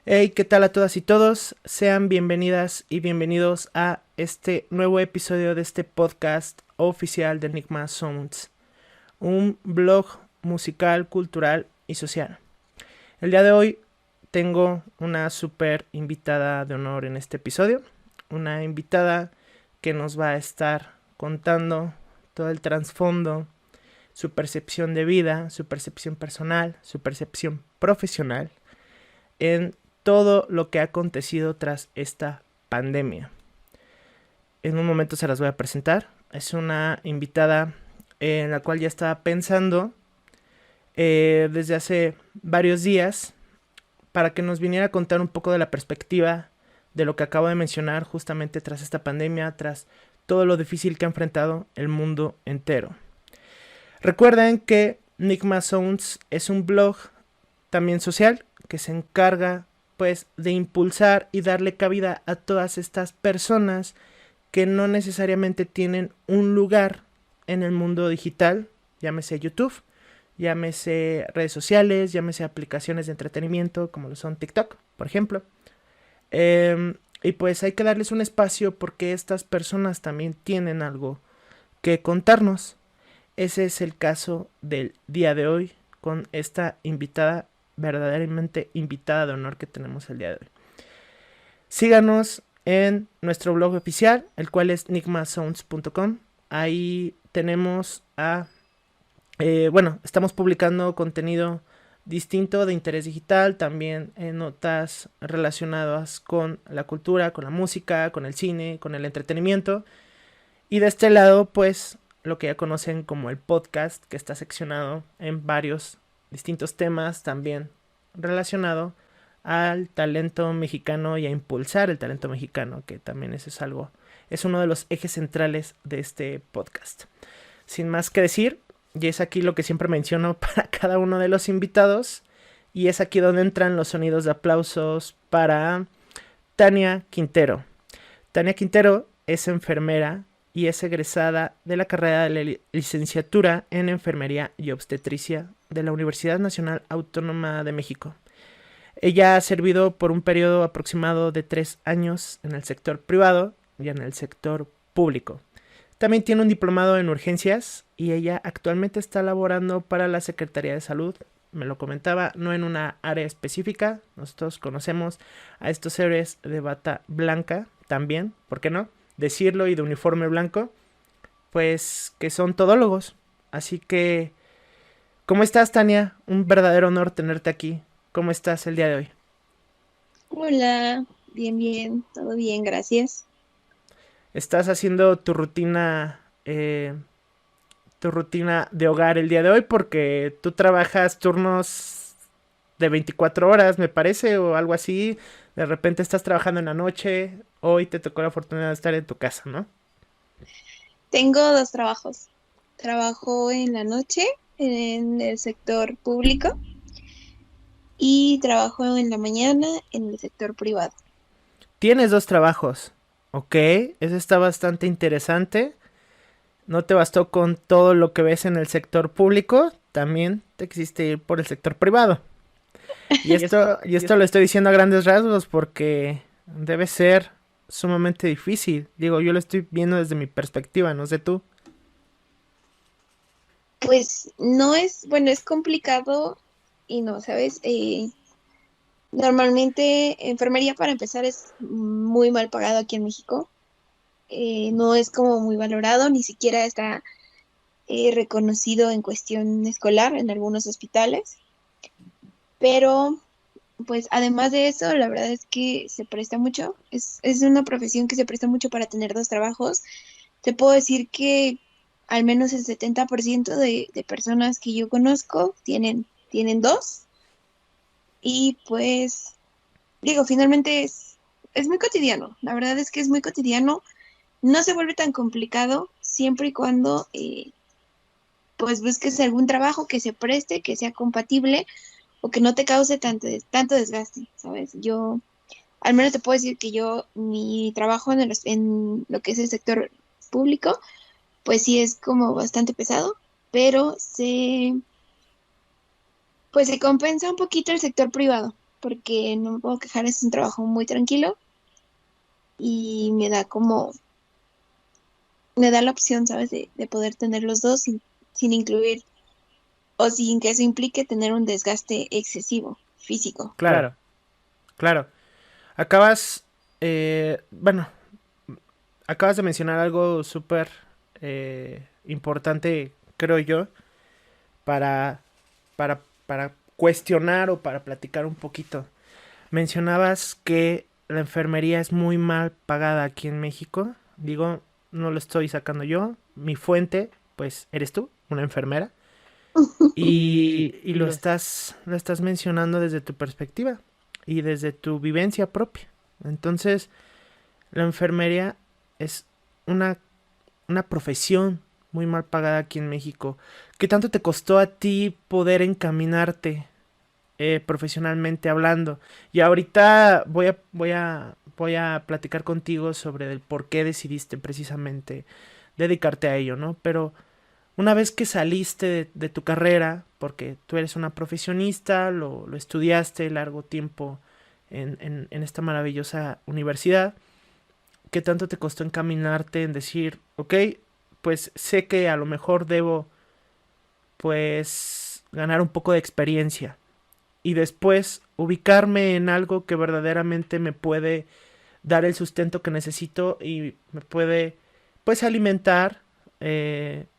Hey, ¿qué tal a todas y todos? Sean bienvenidas y bienvenidos a este nuevo episodio de este podcast oficial de Enigma Sounds, un blog musical, cultural y social. El día de hoy tengo una super invitada de honor en este episodio, una invitada que nos va a estar contando todo el trasfondo, su percepción de vida, su percepción personal, su percepción profesional en todo lo que ha acontecido tras esta pandemia. En un momento se las voy a presentar. Es una invitada en la cual ya estaba pensando desde hace varios días para que nos viniera a contar un poco de la perspectiva de lo que acabo de mencionar justamente tras esta pandemia, tras todo lo difícil que ha enfrentado el mundo entero. Recuerden que Enigma Sounds es un blog también social que se encarga pues de impulsar y darle cabida a todas estas personas que no necesariamente tienen un lugar en el mundo digital, llámese YouTube, llámese redes sociales, llámese aplicaciones de entretenimiento como lo son TikTok, por ejemplo. Y pues hay que darles un espacio porque estas personas también tienen algo que contarnos. Ese es el caso del día de hoy con esta invitada, verdaderamente invitada de honor que tenemos el día de hoy. Síganos en nuestro blog oficial, el cual es nigmasounds.com. Ahí tenemos estamos publicando contenido distinto de interés digital, también notas relacionadas con la cultura, con la música, con el cine, con el entretenimiento. Y de este lado, pues, lo que ya conocen como el podcast, que está seccionado en varios distintos temas, también relacionado al talento mexicano y a impulsar el talento mexicano, que también eso es uno de los ejes centrales de este podcast. Sin más que decir, y es aquí lo que siempre menciono para cada uno de los invitados, y es aquí donde entran los sonidos de aplausos para Tania Quintero. Tania Quintero es enfermera y es egresada de la carrera de la licenciatura en Enfermería y Obstetricia de la Universidad Nacional Autónoma de México. Ella ha servido por un periodo aproximado de 3 años en el sector privado y en el sector público. También tiene un diplomado en urgencias y ella actualmente está laborando para la Secretaría de Salud. Me lo comentaba, no en una área específica. Nosotros conocemos a estos héroes de bata blanca también, ¿por qué no? Decirlo, y de uniforme blanco, pues que son todólogos. Así que, ¿cómo estás, Tania? Un verdadero honor tenerte aquí. ¿Cómo estás el día de hoy? Hola, bien, todo bien, gracias. ¿Estás haciendo tu rutina de hogar el día de hoy? Porque tú trabajas turnos de 24 horas, me parece, o algo así. De repente estás trabajando en la noche. Hoy te tocó la oportunidad de estar en tu casa, ¿no? Tengo dos trabajos. Trabajo en la noche en el sector público y trabajo en la mañana en el sector privado. Tienes dos trabajos. Ok, eso está bastante interesante. No te bastó con todo lo que ves en el sector público, también te quisiste ir por el sector privado. Y esto lo estoy diciendo a grandes rasgos porque debe ser sumamente difícil. Digo, yo lo estoy viendo desde mi perspectiva, no sé tú. Pues no es, bueno, es complicado y no, ¿sabes? Normalmente enfermería para empezar es muy mal pagado aquí en México. No es como muy valorado, ni siquiera está reconocido en cuestión escolar en algunos hospitales. Pero pues además de eso, la verdad es que se presta mucho, es una profesión que se presta mucho para tener dos trabajos. Te puedo decir que al menos el 70% de personas que yo conozco tienen dos y pues digo, finalmente es muy cotidiano, la verdad es que es muy cotidiano, no se vuelve tan complicado siempre y cuando pues busques algún trabajo que se preste, que sea compatible o que no te cause tanto desgaste, ¿sabes? Yo al menos te puedo decir que yo, mi trabajo en lo que es el sector público, pues sí es como bastante pesado, pero pues se compensa un poquito el sector privado. porque no me puedo quejar, es un trabajo muy tranquilo y me da la opción, ¿sabes? De poder tener los dos sin incluir o sin que eso implique tener un desgaste excesivo físico. Claro, claro. Acabas, bueno, acabas de mencionar algo súper importante, creo yo, para, para cuestionar o para platicar un poquito. Mencionabas que la enfermería es muy mal pagada aquí en México. Digo, no lo estoy sacando yo. Mi fuente, pues, eres tú, una enfermera. Y lo estás mencionando desde tu perspectiva y desde tu vivencia propia. Entonces, la enfermería es una, una profesión muy mal pagada aquí en México. ¿Qué tanto te costó a ti poder encaminarte profesionalmente hablando? Y ahorita voy a platicar contigo sobre el por qué decidiste precisamente dedicarte a ello, ¿no? Pero una vez que saliste de tu carrera, porque tú eres una profesionista, lo estudiaste largo tiempo en esta maravillosa universidad, ¿qué tanto te costó encaminarte en decir, ok, pues sé que a lo mejor debo, pues, ganar un poco de experiencia y después ubicarme en algo que verdaderamente me puede dar el sustento que necesito y me puede, pues, alimentar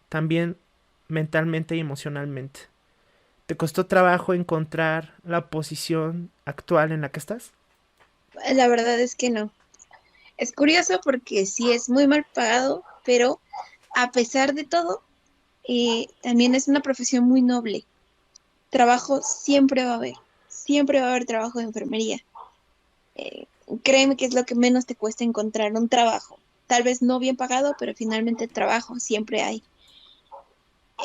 también mentalmente y emocionalmente? ¿Te costó trabajo encontrar la posición actual en la que estás? La verdad es que no. Es curioso porque sí es muy mal pagado, pero a pesar de todo, también es una profesión muy noble. Trabajo siempre va a haber trabajo de enfermería. Eh, Créeme que es lo que menos te cuesta encontrar un trabajo. Tal vez no bien pagado, pero finalmente trabajo siempre hay.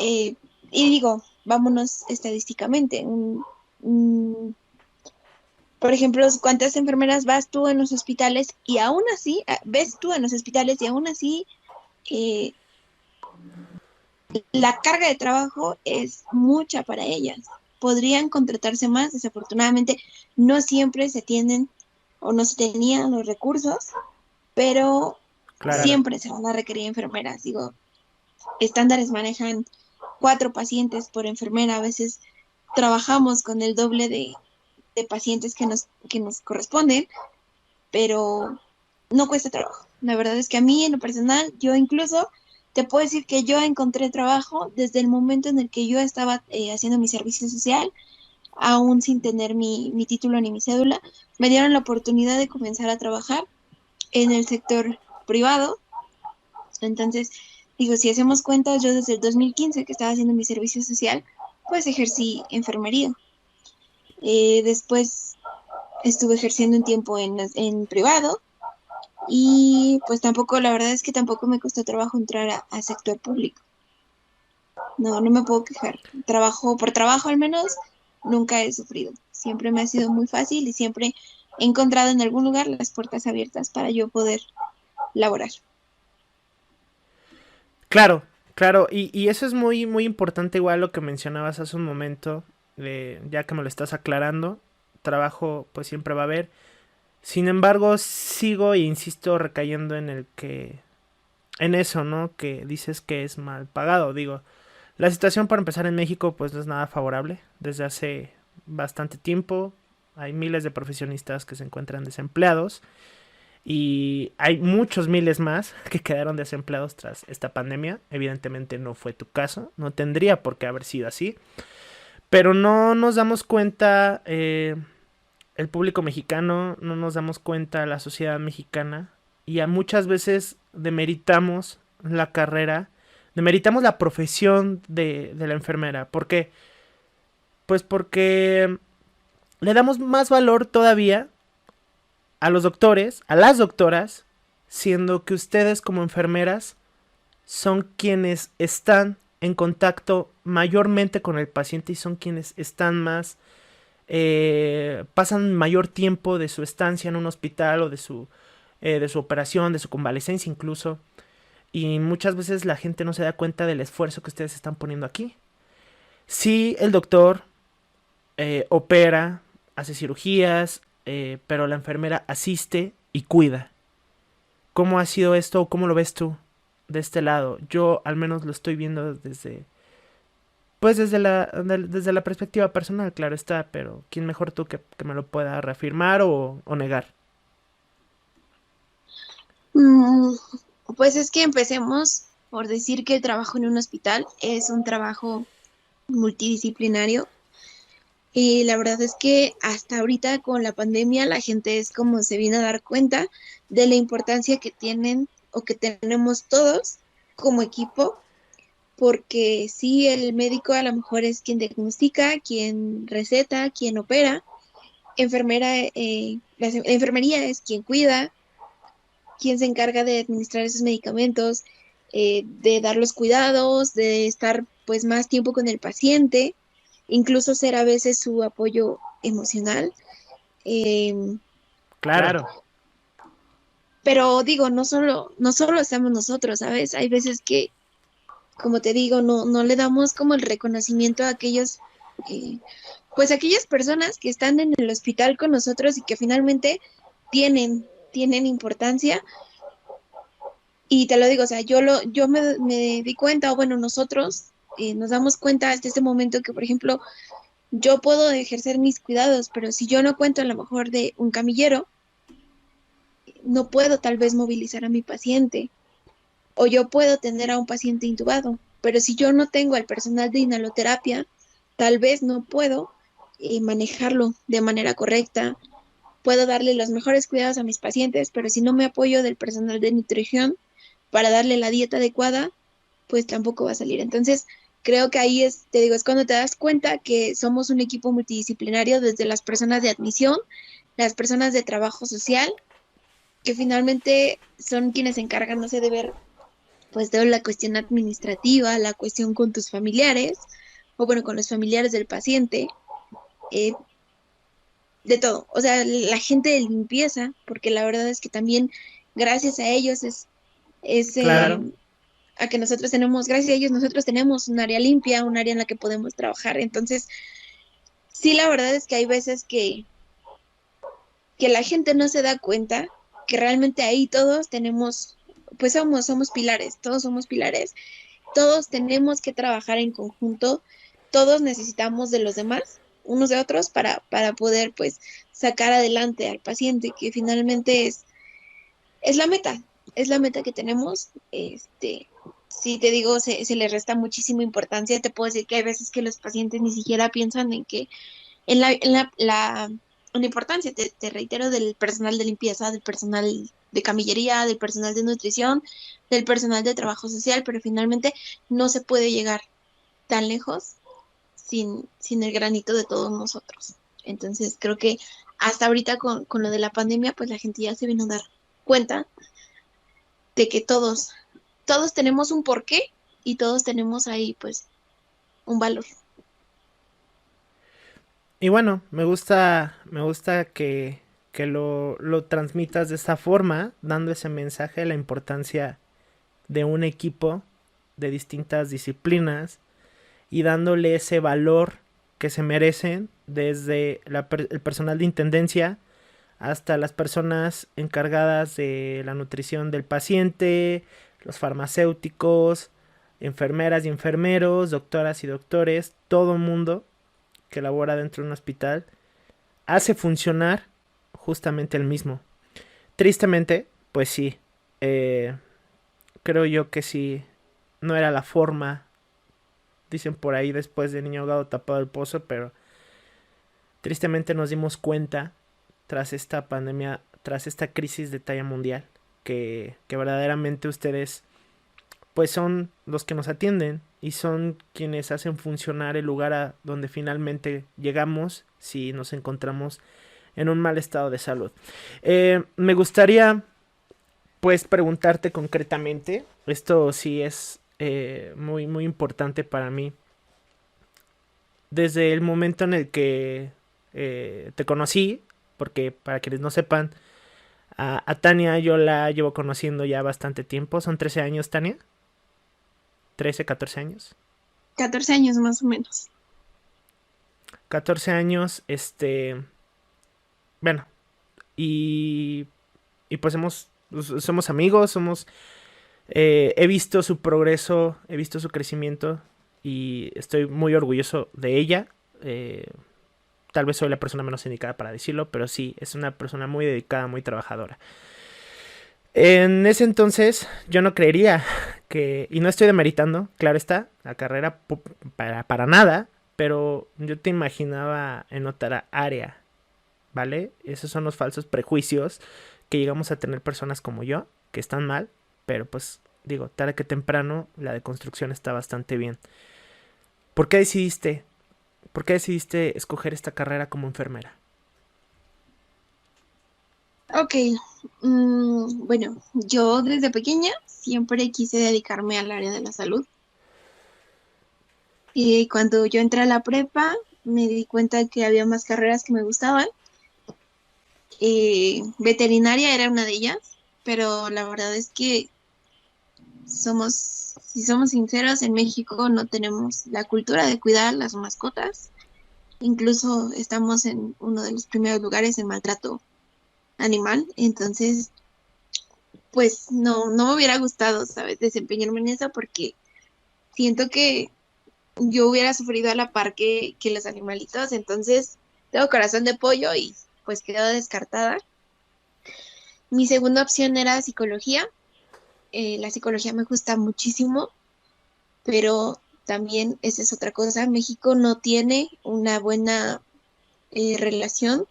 Eh, y digo, vámonos estadísticamente. Por ejemplo, ¿cuántas enfermeras vas tú en los hospitales y aún así, ves tú en los hospitales y aún así eh, la carga de trabajo es mucha para ellas? Podrían contratarse más, desafortunadamente no siempre se tienen o no se tenían los recursos, pero Claro. siempre se van a requerir enfermeras. Digo, estándares manejan 4 pacientes por enfermera, a veces trabajamos con el doble de pacientes que nos corresponden, pero no cuesta trabajo. La verdad es que a mí, en lo personal, yo incluso te puedo decir que yo encontré trabajo desde el momento en el que yo estaba haciendo mi servicio social, aún sin tener mi título ni mi cédula. Me dieron la oportunidad de comenzar a trabajar en el sector privado. Entonces, digo, si hacemos cuentas, yo desde el 2015 que estaba haciendo mi servicio social, pues ejercí enfermería. Después estuve ejerciendo un tiempo en privado y pues tampoco, la verdad es que tampoco me costó trabajo entrar a sector público. No, no me puedo quejar. Trabajo, por trabajo al menos, nunca he sufrido. Siempre me ha sido muy fácil y siempre he encontrado en algún lugar las puertas abiertas para yo poder laborar. Claro, claro, y eso es muy, muy importante igual lo que mencionabas hace un momento, ya que me lo estás aclarando, trabajo pues siempre va a haber. Sin embargo, sigo e insisto recayendo en el que, en eso, ¿no? Que dices que es mal pagado. Digo, la situación para empezar en México pues no es nada favorable. Desde hace bastante tiempo hay miles de profesionistas que se encuentran desempleados y hay muchos miles más que quedaron desempleados tras esta pandemia. Evidentemente no fue tu caso, no tendría por qué haber sido así, pero no nos damos cuenta, el público mexicano, no nos damos cuenta la sociedad mexicana y a muchas veces demeritamos la carrera, demeritamos la profesión de la enfermera. ¿Por qué? Pues porque le damos más valor todavía a los doctores, a las doctoras, siendo que ustedes como enfermeras son quienes están en contacto mayormente con el paciente y son quienes están más, pasan mayor tiempo de su estancia en un hospital o de su operación, de su convalecencia incluso. Y muchas veces la gente no se da cuenta del esfuerzo que ustedes están poniendo aquí. Sí, el doctor opera, hace cirugías, pero la enfermera asiste y cuida. ¿Cómo ha sido esto o cómo lo ves tú de este lado? Yo al menos lo estoy viendo desde, pues desde la perspectiva personal, claro está, pero ¿quién mejor tú que me lo pueda reafirmar o negar? Mm, pues es que empecemos por decir que el trabajo en un hospital es un trabajo multidisciplinario. Y la verdad es que hasta ahorita con la pandemia la gente es como se viene a dar cuenta de la importancia que tienen o que tenemos todos como equipo, porque sí, el médico a lo mejor es quien diagnostica, quien receta, quien opera, la enfermería es quien cuida, quien se encarga de administrar esos medicamentos, de dar los cuidados, de estar pues más tiempo con el paciente, incluso ser a veces su apoyo emocional. em, Claro, pero digo, no solo estamos nosotros, ¿sabes? Hay veces que, como te digo, no le damos como el reconocimiento a eh, pues aquellas personas que están en el hospital con nosotros y que finalmente tienen importancia. Y te lo digo, o sea, yo me di cuenta, o bueno, nosotros nos damos cuenta hasta este momento que, por ejemplo, yo puedo ejercer mis cuidados, pero si yo no cuento a lo mejor de un camillero, no puedo tal vez movilizar a mi paciente, o yo puedo tener a un paciente intubado, pero si yo no tengo al personal de inhaloterapia, tal vez no puedo manejarlo de manera correcta. Puedo darle los mejores cuidados a mis pacientes, pero si no me apoyo del personal de nutrición para darle la dieta adecuada, pues tampoco va a salir. Entonces, creo que ahí es, te digo, es cuando te das cuenta que somos un equipo multidisciplinario desde las personas de admisión, las personas de trabajo social, que finalmente son quienes se encargan, no sé, de ver pues toda la cuestión administrativa, la cuestión con tus familiares, o bueno, con los familiares del paciente, eh, de todo. O sea, la gente de limpieza, porque la verdad es que también gracias a ellos es claro. a que nosotros tenemos, gracias a ellos, nosotros tenemos un área limpia, un área en la que podemos trabajar. Entonces, sí, la verdad es que hay veces que la gente no se da cuenta que realmente ahí todos tenemos, pues somos pilares, todos somos pilares, todos tenemos que trabajar en conjunto, todos necesitamos de los demás, unos de otros, para poder pues sacar adelante al paciente, que finalmente es la meta, es la meta que tenemos. Sí, te digo, se le resta muchísima importancia. Te puedo decir que hay veces que los pacientes ni siquiera piensan en que, en la importancia, te reitero, del personal de limpieza, del personal de camillería, del personal de nutrición, del personal de trabajo social, pero finalmente no se puede llegar tan lejos sin el granito de todos nosotros. Entonces, creo que hasta ahorita con lo de la pandemia, pues la gente ya se vino a dar cuenta de que todos tenemos un porqué y todos tenemos ahí pues un valor. Y bueno, me gusta que lo transmitas de esta forma, dando ese mensaje de la importancia de un equipo de distintas disciplinas y dándole ese valor que se merecen desde el personal de intendencia hasta las personas encargadas de la nutrición del paciente, los farmacéuticos, enfermeras y enfermeros, doctoras y doctores, todo el mundo que labora dentro de un hospital hace funcionar justamente el mismo. Tristemente, pues sí, eh, creo yo que sí, no era la forma, dicen por ahí después de niño ahogado tapado el pozo, pero tristemente nos dimos cuenta tras esta pandemia, tras esta crisis de talla mundial, que verdaderamente ustedes pues son los que nos atienden y son quienes hacen funcionar el lugar a donde finalmente llegamos si nos encontramos en un mal estado de salud. Me gustaría pues preguntarte concretamente, esto sí es muy muy importante para mí, desde el momento en el que te conocí, porque para quienes no sepan, a Tania yo la llevo conociendo ya bastante tiempo, son 13 años Tania, 13 14 años. 14 años más o menos. 14 años, bueno, y pues somos amigos, he visto su progreso, he visto su crecimiento y estoy muy orgulloso de ella. Eh, Tal vez soy la persona menos indicada para decirlo, pero sí, es una persona muy dedicada, muy trabajadora. En ese entonces yo no creería que, y no estoy demeritando, claro está, la carrera para nada, pero yo te imaginaba en otra área, ¿vale? Esos son los falsos prejuicios que llegamos a tener personas como yo, que están mal, pero pues digo, tarde que temprano la deconstrucción está bastante bien. ¿Por qué decidiste, por qué decidiste escoger esta carrera como enfermera? Ok, bueno, yo desde pequeña siempre quise dedicarme al área de la salud. Y cuando yo entré a la prepa, me di cuenta que había más carreras que me gustaban. Veterinaria era una de ellas, pero la verdad es que si somos sinceros, en México no tenemos la cultura de cuidar las mascotas. Incluso estamos en uno de los primeros lugares en maltrato animal. Entonces, pues no me hubiera gustado, ¿sabes? Desempeñarme en eso porque siento que yo hubiera sufrido a la par que los animalitos. Entonces, tengo corazón de pollo y pues quedó descartada. Mi segunda opción era psicología. La psicología me gusta muchísimo, pero también esa es otra cosa. México no tiene una buena relación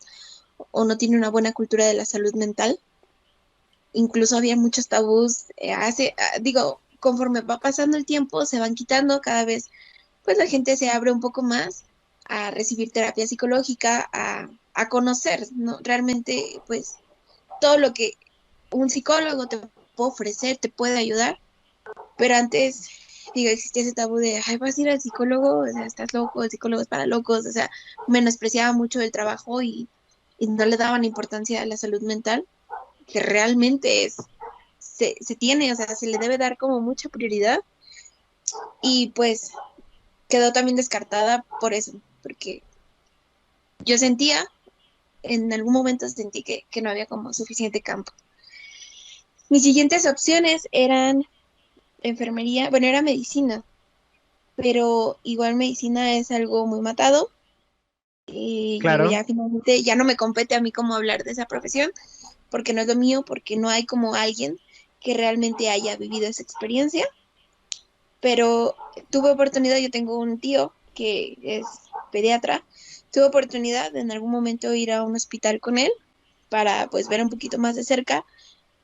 o no tiene una buena cultura de la salud mental. Incluso había muchos tabús. Digo, conforme va pasando el tiempo, se van quitando cada vez, pues la gente se abre un poco más a recibir terapia psicológica, a conocer, ¿no? Realmente, pues todo lo que un psicólogo te puede ofrecer, te puede ayudar. Pero antes, digo, existía ese tabú de, ay, vas a ir al psicólogo, o sea, estás loco, el psicólogo es para locos, o sea, menospreciaba mucho el trabajo y no le daban importancia a la salud mental, que realmente se tiene, o sea, se le debe dar como mucha prioridad y pues quedó también descartada por eso, porque yo sentía, en algún momento sentí que no había como suficiente campo. Mis siguientes opciones eran enfermería, bueno, era medicina, pero igual medicina es algo muy matado. Y digo, Claro. ya finalmente ya no me compete a mí cómo hablar de esa profesión, porque no es lo mío, porque no hay como alguien que realmente haya vivido esa experiencia. Pero tuve oportunidad, yo tengo un tío que es pediatra, tuve oportunidad de en algún momento ir a un hospital con él para pues ver un poquito más de cerca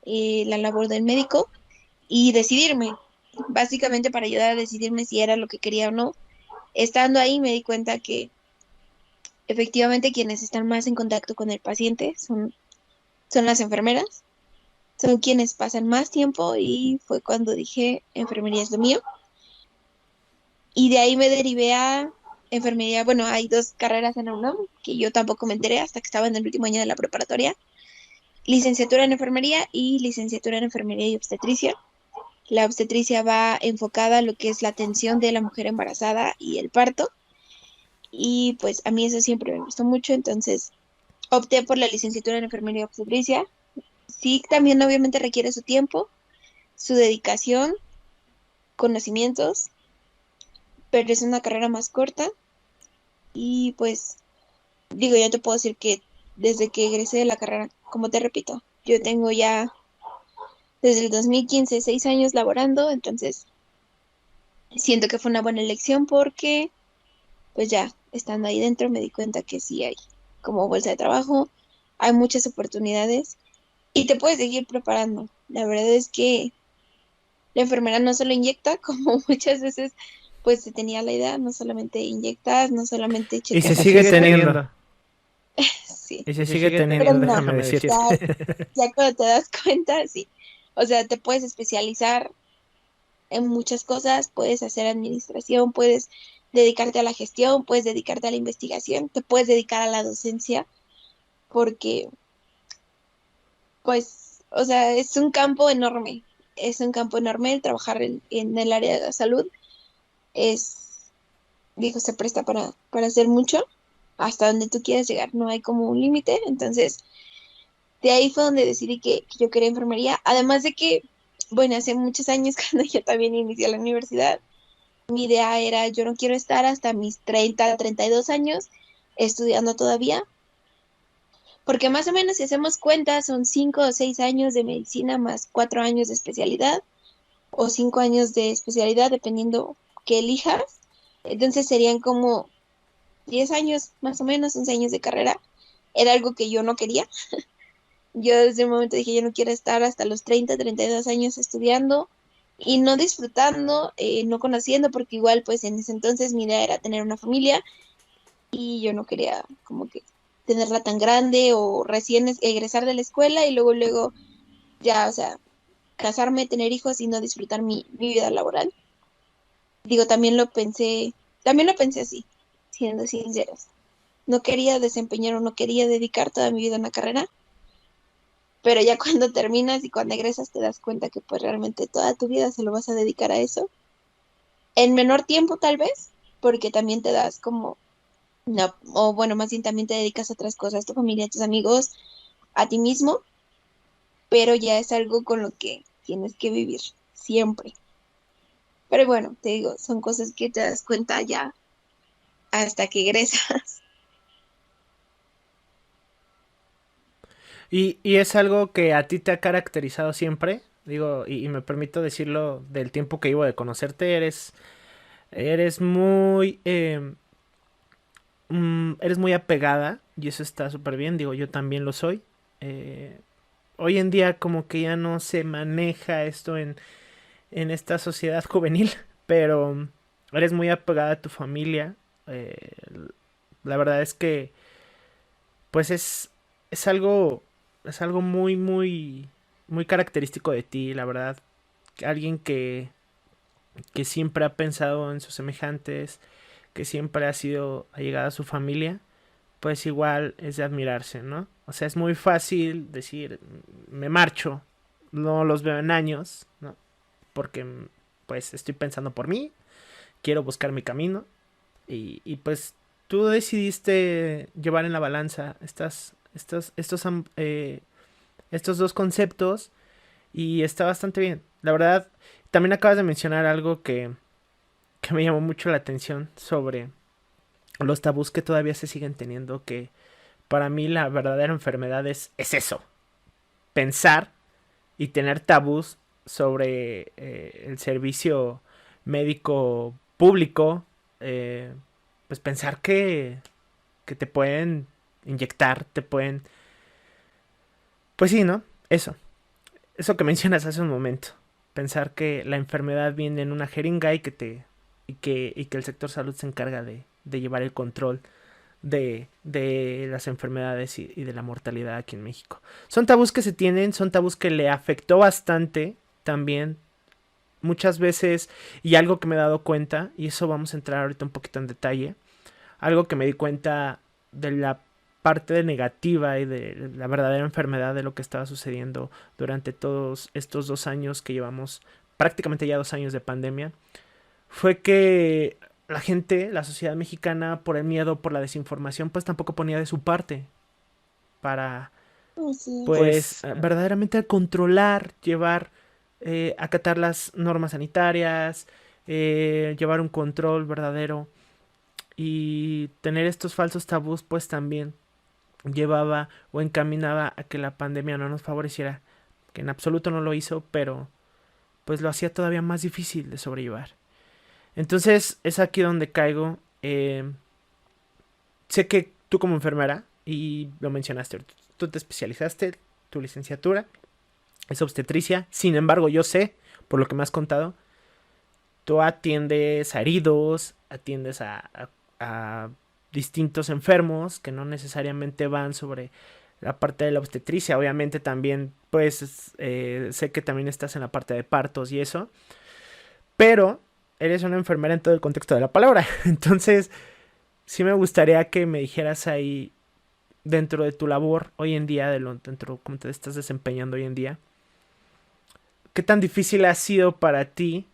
la labor del médico y decidirme, básicamente para ayudar a decidirme si era lo que quería o no. Estando ahí me di cuenta que efectivamente quienes están más en contacto con el paciente son las enfermeras, son quienes pasan más tiempo y fue cuando dije enfermería es lo mío. Y de ahí me derivé a enfermería. Bueno, hay dos carreras en la UNAM que yo tampoco me enteré hasta que estaba en el último año de la preparatoria. Licenciatura en enfermería y licenciatura en enfermería y obstetricia. La obstetricia va enfocada a lo que es la atención de la mujer embarazada y el parto. Y pues a mí eso siempre me gustó mucho, entonces opté por la licenciatura en enfermería y obstetricia. Sí, también obviamente requiere su tiempo, su dedicación, conocimientos, pero es una carrera más corta y pues digo, yo te puedo decir que desde que egresé de la carrera, como te repito, yo tengo ya desde el 2015 6 años laborando, entonces siento que fue una buena elección porque pues ya estando ahí dentro me di cuenta que sí hay como bolsa de trabajo, hay muchas oportunidades y te puedes seguir preparando. La verdad es que la enfermera no solo inyecta, como muchas veces pues se tenía la idea, no solamente inyectas, no solamente Y se checas sigue atención, teniendo. sí, Y se sigue pero teniendo, no, déjame ya, decirte. ya cuando te das cuenta, sí. O sea, te puedes especializar en muchas cosas, puedes hacer administración, puedes dedicarte a la gestión, puedes dedicarte a la investigación, te puedes dedicar a la docencia, porque pues, o sea, es un campo enorme el trabajar en el área de la salud, es, digo, se presta para hacer mucho. hasta donde tú quieras llegar, no hay como un límite. Entonces, de ahí fue donde decidí que yo quería enfermería. Además de que, bueno, hace muchos años cuando yo también inicié la universidad, mi idea era, yo no quiero estar hasta mis 30, 32 años estudiando todavía, porque más o menos si hacemos cuentas son 5 o 6 años de medicina más 4 años de especialidad o 5 años de especialidad, dependiendo qué elijas. Entonces serían como 10 años, más o menos, 11 años de carrera. Era algo que yo no quería. Yo desde el momento dije, yo no quiero estar hasta los 30, 32 años estudiando y no disfrutando, no conociendo, porque igual pues en ese entonces mi idea era tener una familia y yo no quería como que tenerla tan grande o recién egresar de la escuela y luego ya, o sea, casarme, tener hijos y no disfrutar mi vida laboral. Digo, también lo pensé así, siendo sinceros. No quería desempeñar o no quería dedicar toda mi vida a una carrera, pero ya cuando terminas y cuando egresas te das cuenta que pues realmente toda tu vida se lo vas a dedicar a eso. En menor tiempo tal vez, porque también te das como, no, o bueno, más bien también te dedicas a otras cosas, tu familia, a tus amigos, a ti mismo, pero ya es algo con lo que tienes que vivir siempre. Pero bueno, te digo, son cosas que te das cuenta ya hasta que egresas. Y es algo que a ti te ha caracterizado siempre, digo, y me permito decirlo del tiempo que llevo de conocerte, eres muy, eres muy apegada y eso está súper bien, digo, yo también lo soy. Eh, Hoy en día como que ya no se maneja esto en esta sociedad juvenil, pero eres muy apegada a tu familia. eh, la verdad es que pues es algo, es algo muy, muy, muy característico de ti, la verdad. Alguien que siempre ha pensado en sus semejantes, que siempre ha sido allegada a su familia, pues igual es de admirarse, ¿no? O sea, es muy fácil decir, me marcho, no los veo en años, ¿no? Porque pues estoy pensando por mí, quiero buscar mi camino y pues tú decidiste llevar en la balanza estos dos conceptos y está bastante bien. La verdad, también acabas de mencionar algo que me llamó mucho la atención sobre los tabús que todavía se siguen teniendo, que para mí la verdadera enfermedad es eso, pensar y tener tabús sobre el servicio médico público, eh, pues pensar que te pueden inyectar, te pueden... Pues sí, ¿no? Eso que mencionas hace un momento. Pensar que la enfermedad viene en una jeringa y que el sector salud se encarga de llevar el control de las enfermedades y de la mortalidad aquí en México. Son tabús que se tienen, son tabús que le afectó bastante también muchas veces y algo que me he dado cuenta, y eso vamos a entrar ahorita un poquito en detalle, algo que me di cuenta de la parte negativa y de la verdadera enfermedad de lo que estaba sucediendo durante todos estos 2 años que llevamos, prácticamente ya 2 años de pandemia, fue que la gente, la sociedad mexicana, por el miedo, por la desinformación, pues tampoco ponía de su parte para, Así es. pues, verdaderamente controlar, llevar, acatar las normas sanitarias, llevar un control verdadero y tener estos falsos tabús, pues también llevaba o encaminaba a que la pandemia no nos favoreciera, que en absoluto no lo hizo, pero pues lo hacía todavía más difícil de sobrellevar. Entonces es aquí donde caigo. Sé que tú como enfermera, y lo mencionaste, tú te especializaste, tu licenciatura es obstetricia, sin embargo yo sé, por lo que me has contado, tú atiendes a heridos, atiendes a distintos enfermos que no necesariamente van sobre la parte de la obstetricia. Obviamente también, pues, sé que también estás en la parte de partos y eso. Pero eres una enfermera en todo el contexto de la palabra. Entonces, sí me gustaría que me dijeras ahí, dentro de tu labor hoy en día, dentro cómo te estás desempeñando hoy en día, qué tan difícil ha sido para ti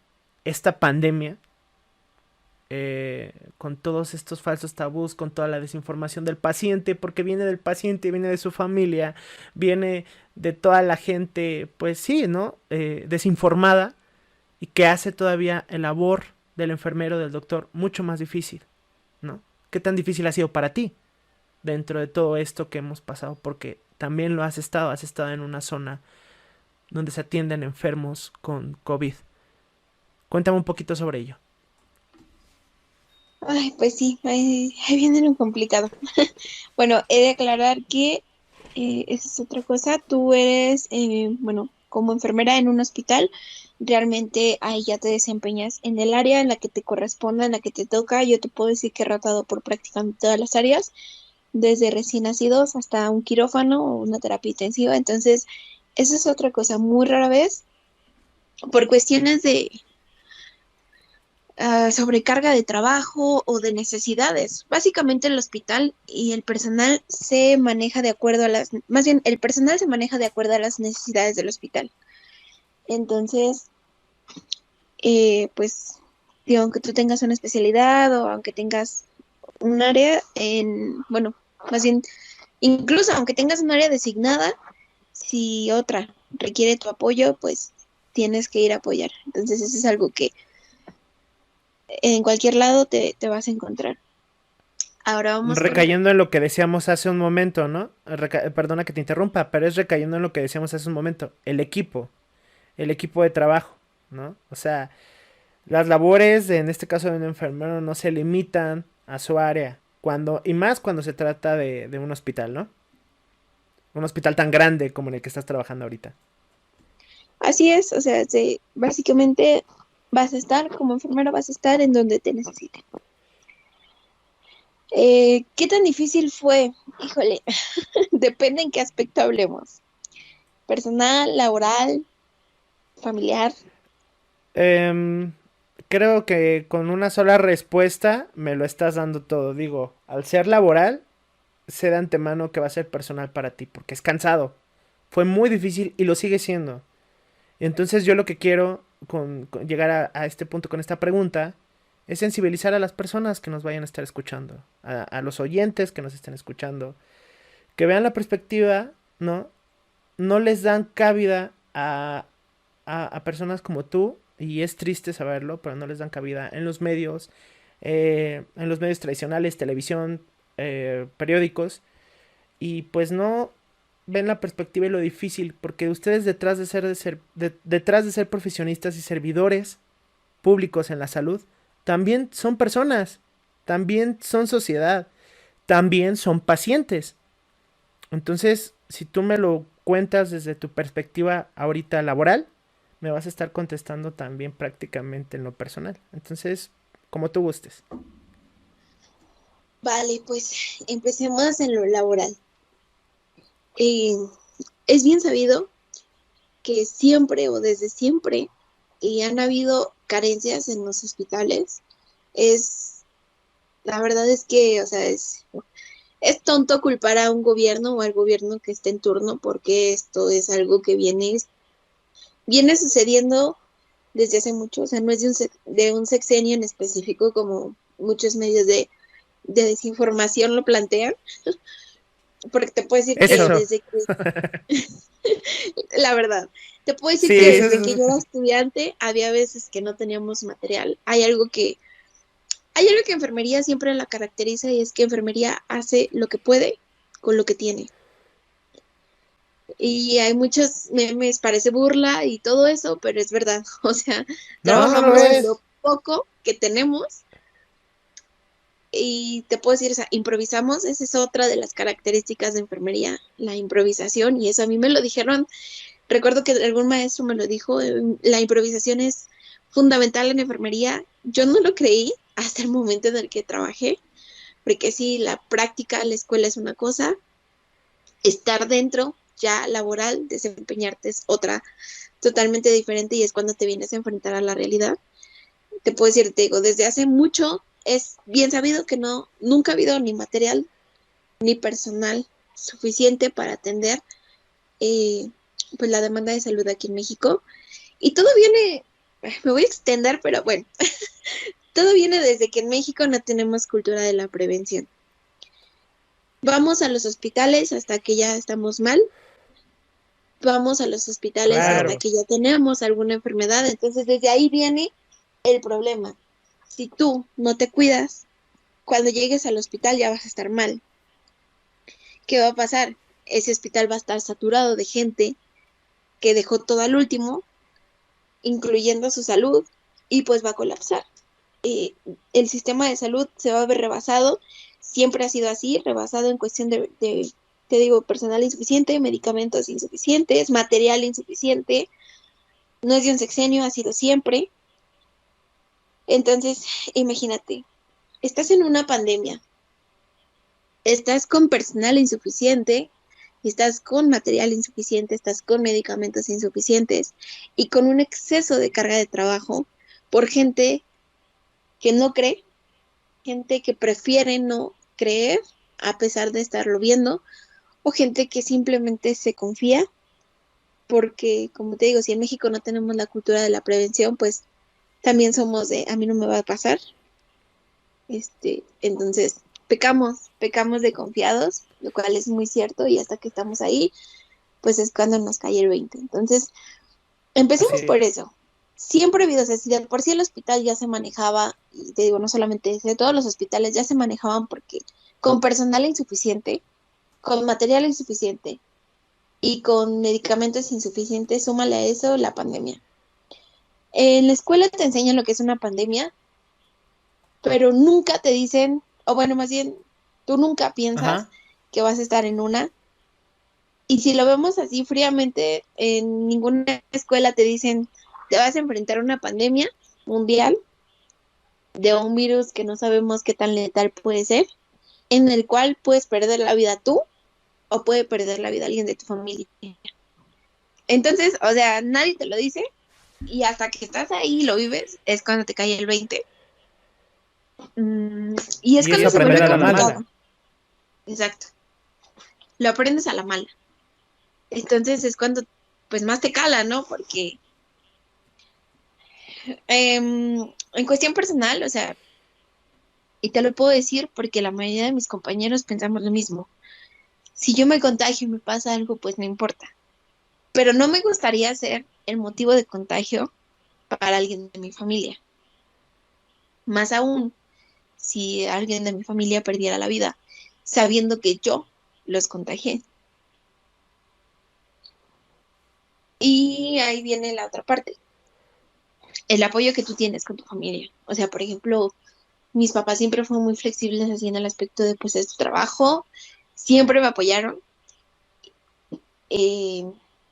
esta pandemia con todos estos falsos tabús, con toda la desinformación del paciente, porque viene del paciente, viene de su familia, viene de toda la gente, pues sí, ¿no? Desinformada, y que hace todavía el labor del enfermero, del doctor, mucho más difícil, ¿no? ¿Qué tan difícil ha sido para ti dentro de todo esto que hemos pasado? Porque también lo has estado en una zona donde se atienden enfermos con COVID. Cuéntame un poquito sobre ello. Ay, pues sí, ahí viene lo complicado. Bueno, he de aclarar que esa es otra cosa. Tú eres, bueno, como enfermera en un hospital, realmente ahí ya te desempeñas en el área en la que te corresponda, en la que te toca. Yo te puedo decir que he rotado por prácticamente todas las áreas, desde recién nacidos hasta un quirófano o una terapia intensiva. Entonces, esa es otra cosa. Muy rara vez, por cuestiones de sobrecarga de trabajo o de necesidades. Básicamente el hospital y el personal se maneja de acuerdo a más bien el personal se maneja de acuerdo a las necesidades del hospital. Entonces, pues, digo, aunque tú tengas una especialidad o aunque tengas un área bueno, más bien, incluso aunque tengas un área designada, si otra requiere tu apoyo, pues tienes que ir a apoyar. Entonces, eso es algo que en cualquier lado te vas a encontrar. Ahora vamos con la... Recayendo en lo que decíamos hace un momento, ¿no? Perdona que te interrumpa, pero es recayendo en lo que decíamos hace un momento. El equipo de trabajo, ¿no? O sea, las labores, en este caso de un enfermero, no se limitan a su área. Y más cuando se trata de un hospital, ¿no? Un hospital tan grande como en el que estás trabajando ahorita. Así es, o sea, básicamente vas a estar, como enfermero vas a estar en donde te necesiten. ¿Qué tan difícil fue? Híjole, depende en qué aspecto hablemos. Personal, laboral, familiar. Em, Creo que con una sola respuesta me lo estás dando todo. Digo, al ser laboral, sé de antemano que va a ser personal para ti, porque es cansado. Fue muy difícil y lo sigue siendo. Entonces yo lo que quiero con llegar a este punto con esta pregunta es sensibilizar a las personas que nos vayan a estar escuchando, a los oyentes que nos estén escuchando, que vean la perspectiva, ¿no? No les dan cabida a personas como tú, y es triste saberlo, pero no les dan cabida en los medios tradicionales, televisión, periódicos, y pues no ven la perspectiva y lo difícil, porque ustedes detrás de ser profesionistas y servidores públicos en la salud, también son personas, también son sociedad, también son pacientes. Entonces, si tú me lo cuentas desde tu perspectiva ahorita laboral, me vas a estar contestando también prácticamente en lo personal. Entonces, como tú gustes. Vale, pues empecemos en lo laboral. Eh, es bien sabido que siempre o desde siempre han habido carencias en los hospitales. La verdad es que, o sea, es tonto culpar a un gobierno o al gobierno que esté en turno porque esto es algo que viene sucediendo desde hace mucho, o sea, no es de un sexenio en específico como muchos medios de desinformación lo plantean, porque te puedo decir que Eso. desde que, la verdad, te puedo decir Sí, que eso desde que es... yo era estudiante había veces que no teníamos material. Hay algo que enfermería siempre la caracteriza y es que enfermería hace lo que puede con lo que tiene. Y hay muchos memes, parece burla y todo eso, pero es verdad. O sea, No, no lo trabajamos con lo es. poco que tenemos y te puedo decir, o sea, improvisamos. Esa es otra de las características de enfermería, la improvisación. Y eso a mí me lo dijeron, recuerdo que algún maestro me lo dijo, la improvisación es fundamental en enfermería. Yo no lo creí hasta el momento en el que trabajé, porque sí, la práctica, la escuela es una cosa, estar dentro ya laboral, desempeñarte es otra totalmente diferente y es cuando te vienes a enfrentar a la realidad. Te puedo decir, te digo, desde hace mucho es bien sabido que nunca ha habido ni material ni personal suficiente para atender eh, pues la demanda de salud aquí en México. Y todo viene, me voy a extender, pero bueno, todo viene desde que en México no tenemos cultura de la prevención. Vamos a los hospitales hasta que ya estamos mal. Vamos a los hospitales hasta Claro. que ya tenemos alguna enfermedad. Entonces, desde ahí viene el problema. Si tú no te cuidas, cuando llegues al hospital ya vas a estar mal. ¿Qué va a pasar? Ese hospital va a estar saturado de gente que dejó todo al último, incluyendo su salud, y pues va a colapsar. El sistema de salud se va a ver rebasado, siempre ha sido así, rebasado en cuestión te digo, personal insuficiente, medicamentos insuficientes, material insuficiente, no es de un sexenio, ha sido siempre. Entonces, imagínate, estás en una pandemia, estás con personal insuficiente, estás con material insuficiente, estás con medicamentos insuficientes y con un exceso de carga de trabajo por gente que no cree, gente que prefiere no creer a pesar de estarlo viendo, o gente que simplemente se confía, porque como te digo, si en México no tenemos la cultura de la prevención, pues también somos de a mí no me va a pasar. Entonces pecamos de confiados, lo cual es muy cierto, y hasta que estamos ahí, pues es cuando nos cae el 20. Entonces, Así empecemos por es. eso. Siempre ha habido, o sea, si de por sí el hospital ya se manejaba, y te digo, no solamente ese, todos los hospitales ya se manejaban porque con personal insuficiente, con material insuficiente y con medicamentos insuficientes, súmale a eso la pandemia. En la escuela te enseñan lo que es una pandemia, pero nunca te dicen, o bueno, más bien, tú nunca piensas Ajá. que vas a estar en una. Y si lo vemos así fríamente, en ninguna escuela te dicen, te vas a enfrentar a una pandemia mundial de un virus que no sabemos qué tan letal puede ser, en el cual puedes perder la vida tú o puede perder la vida alguien de tu familia. Entonces, o sea, nadie te lo dice y hasta que estás ahí y lo vives es cuando te cae el 20. Y es Y es cuando se aprender vuelve a la complicado. mala. Exacto. Lo aprendes a la mala. Entonces es cuando pues más te cala, ¿no? Porque en cuestión personal, o sea, y te lo puedo decir porque la mayoría de mis compañeros pensamos lo mismo. Si yo me contagio y me pasa algo, pues no importa. Pero no me gustaría ser el motivo de contagio para alguien de mi familia. Más aún, si alguien de mi familia perdiera la vida, sabiendo que yo los contagié. Y ahí viene la otra parte, el apoyo que tú tienes con tu familia. O sea, por ejemplo, mis papás siempre fueron muy flexibles así en el aspecto de, pues, es tu trabajo, siempre me apoyaron. Eh,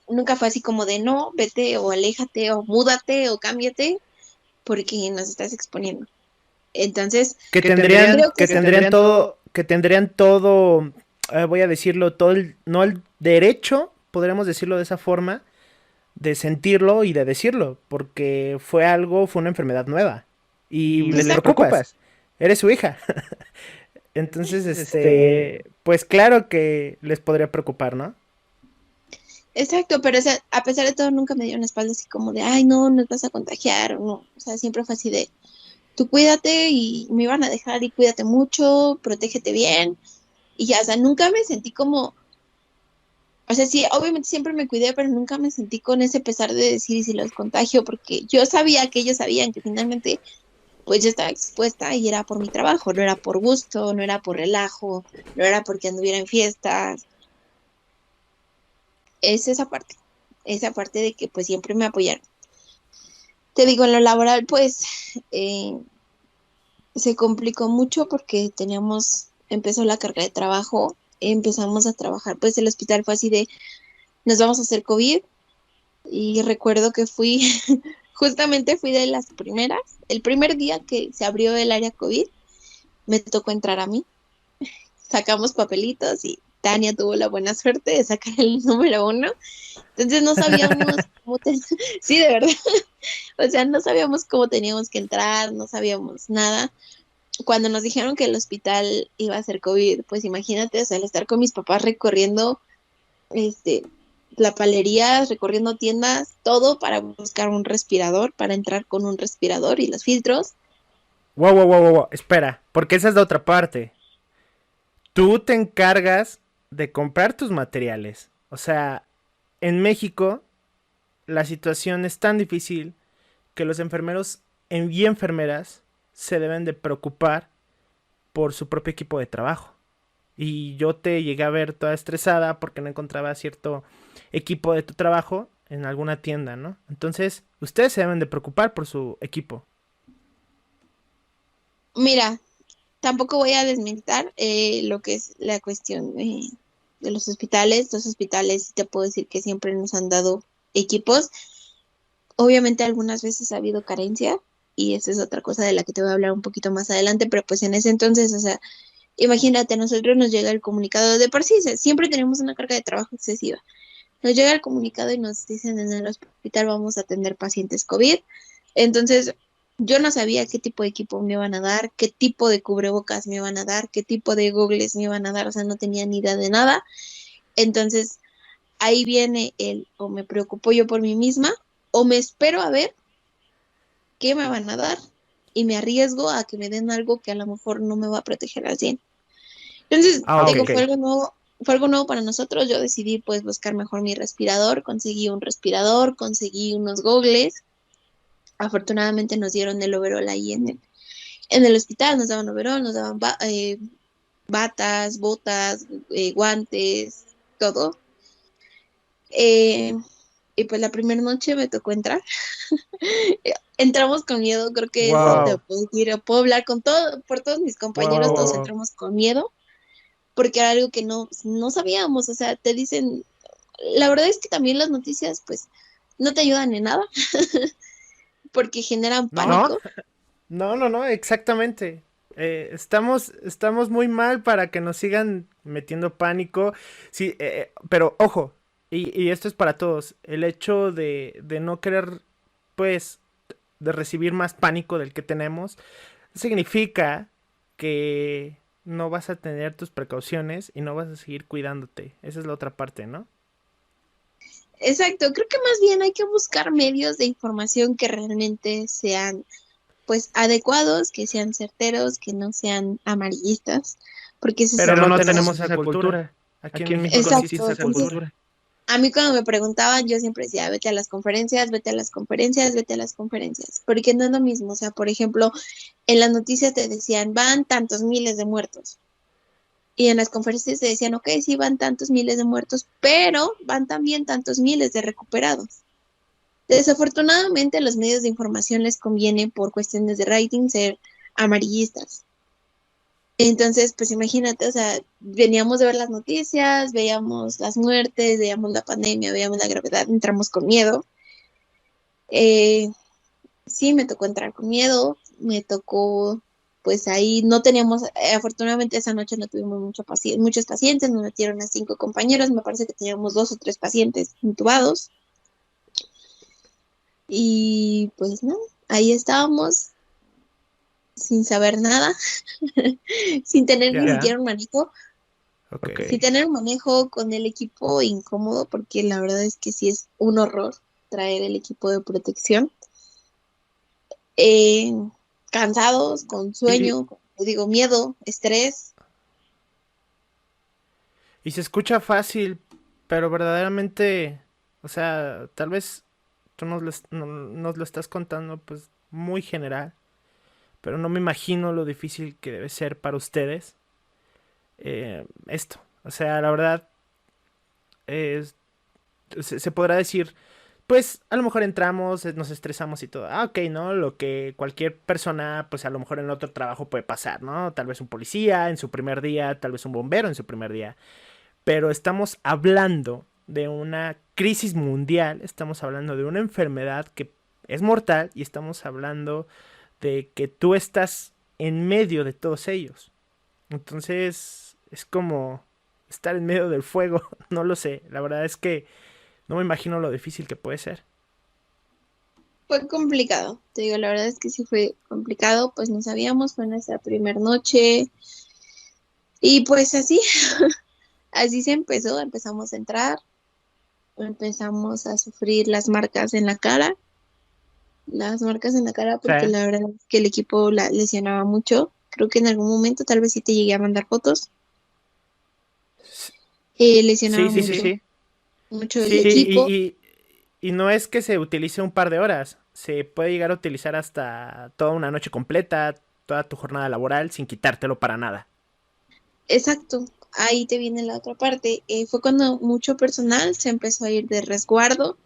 Nunca fue así como de, no, vete o aléjate o múdate o cámbiate porque nos estás exponiendo. Entonces, creo que Que tendrían todo, voy a decirlo, todo el, no el derecho, podríamos decirlo de esa forma, de sentirlo y de decirlo, porque fue una enfermedad nueva. Y les exacto, preocupas, eres su hija. Entonces, pues claro que les podría preocupar, ¿no? exacto, pero o sea, a pesar de todo nunca me dieron la espalda así como de, ay, no, nos vas a contagiar o no. O sea, siempre fue así de, tú cuídate y me iban a dejar y cuídate mucho, protégete bien. Y ya, o sea, nunca me sentí como, o sea, sí, obviamente siempre me cuidé, pero nunca me sentí con ese pesar de decir y si los contagio, porque yo sabía que ellos sabían que finalmente, pues yo estaba expuesta y era por mi trabajo, no era por gusto, no era por relajo, no era porque anduviera en fiestas. Es esa parte de que pues siempre me apoyaron. Te digo, en lo laboral, pues eh, se complicó mucho porque empezó la carga de trabajo, empezamos a trabajar, pues el hospital fue así de, nos vamos a hacer COVID. Y recuerdo que justamente fui de las primeras, el primer día que se abrió el área COVID, me tocó entrar a mí, sacamos papelitos y Tania tuvo la buena suerte de sacar el número 1, entonces no sabíamos sí, de verdad, o sea, no sabíamos cómo teníamos que entrar, no sabíamos nada. Cuando nos dijeron que el hospital iba a ser COVID, pues imagínate, o sea, el estar con mis papás recorriendo este, la palería, recorriendo tiendas, todo para buscar un respirador, para entrar con un respirador y los filtros. Wow, wow, wow, wow, wow, espera, porque esa es la otra parte. Tú te encargas de comprar tus materiales. O sea, en México la situación es tan difícil que los enfermeros y enfermeras se deben de preocupar por su propio equipo de trabajo. Y yo te llegué a ver toda estresada porque no encontraba cierto equipo de tu trabajo en alguna tienda, ¿no? Entonces, ustedes se deben de preocupar por su equipo. Mira, tampoco voy a desmentir lo que es la cuestión de los hospitales. Los hospitales, te puedo decir que siempre nos han dado equipos. Obviamente algunas veces ha habido carencia y esa es otra cosa de la que te voy a hablar un poquito más adelante, pero pues en ese entonces, o sea, imagínate, a nosotros nos llega el comunicado de por sí, siempre tenemos una carga de trabajo excesiva. Nos llega el comunicado y nos dicen en el hospital vamos a atender pacientes COVID. Entonces, yo no sabía qué tipo de equipo me iban a dar, qué tipo de cubrebocas me iban a dar, qué tipo de goggles me iban a dar, o sea, no tenía ni idea de nada. Entonces, ahí viene el o me preocupo yo por mí misma o me espero a ver qué me van a dar y me arriesgo a que me den algo que a lo mejor no me va a proteger al 100. Entonces, Ah, te digo, ok. fue algo nuevo para nosotros. Yo decidí pues buscar mejor mi respirador, conseguí un respirador, conseguí unos gogles. Afortunadamente nos dieron el overol ahí en el hospital, nos daban overol, nos daban batas, botas, guantes, todo. Eh, y pues la primera noche me tocó entrar. Entramos con miedo, creo que eso te Wow, puedo decir, puedo hablar con todo, por todos mis compañeros, todos wow. entramos con miedo, porque era algo que no sabíamos, o sea, te dicen, la verdad es que también las noticias, pues, no te ayudan en nada, porque generan No, pánico. no, no, no, exactamente. Estamos muy mal para que nos sigan metiendo pánico. Sí, pero ojo, y esto es para todos. El hecho de no querer, pues, de recibir más pánico del que tenemos, significa que no vas a tener tus precauciones y no vas a seguir cuidándote. Esa es la otra parte, ¿no? Exacto, creo que más bien hay que buscar medios de información que realmente sean, pues, adecuados, que sean certeros, que no sean amarillistas, porque ese es Pero otro no punto. tenemos esa cultura. Aquí en Aquí en México México no no existe Exacto, existe esa esa entonces cultura. cultura. a mí cuando me preguntaban, yo siempre decía, vete a las conferencias, vete a las conferencias, vete a las conferencias, porque no es lo mismo. O sea, por ejemplo, en las noticias te decían, van tantos miles de muertos. Y en las conferencias te decían, ok, sí, van tantos miles de muertos, pero van también tantos miles de recuperados. Desafortunadamente, a los medios de información les conviene, por cuestiones de rating, ser amarillistas. Entonces, pues imagínate, o sea, veníamos de ver las noticias, veíamos las muertes, veíamos la pandemia, veíamos la gravedad, entramos con miedo. Eh, sí, me tocó entrar con miedo, me tocó, pues ahí no teníamos, afortunadamente esa noche no tuvimos muchos pacientes, nos metieron a 5 compañeros, me parece que teníamos 2 o 3 pacientes intubados y pues no, ahí estábamos sin saber nada, sin tener ni Ya. siquiera un manejo, Ok. sin tener un manejo con el equipo incómodo, porque la verdad es que sí es un horror traer el equipo de protección. Eh, Cansados, con Y, sueño, digo, miedo, estrés. y se escucha fácil, pero verdaderamente, o sea, tal vez tú nos lo estás contando pues muy general, pero no me imagino lo difícil que debe ser para ustedes esto. O sea, la verdad, es- se podrá decir, pues a lo mejor entramos, nos estresamos y todo. Ah, ok, ¿no? Lo que cualquier persona, pues a lo mejor en otro trabajo puede pasar, ¿no? Tal vez un policía en su primer día, tal vez un bombero en su primer día. Pero estamos hablando de una crisis mundial, estamos hablando de una enfermedad que es mortal y estamos hablando de que tú estás en medio de todos ellos. Entonces es como estar en medio del fuego, no lo sé, la verdad es que no me imagino lo difícil que puede ser. Fue complicado, te digo, la verdad es que sí fue complicado, pues no sabíamos, fue nuestra primera noche y pues así, así se empezó, empezamos a entrar, empezamos a sufrir las marcas en la cara, las marcas en la cara Sí. porque la verdad es que el equipo la lesionaba mucho. Creo que en algún momento tal vez sí te llegué a mandar fotos. Sí, Lesionaba sí, sí, mucho, sí. mucho el Sí, equipo. y no es que se utilice un par de horas. Se puede llegar a utilizar hasta toda una noche completa, toda tu jornada laboral, sin quitártelo para nada. Exacto, ahí te viene la otra parte. Fue cuando mucho personal se empezó a ir de resguardo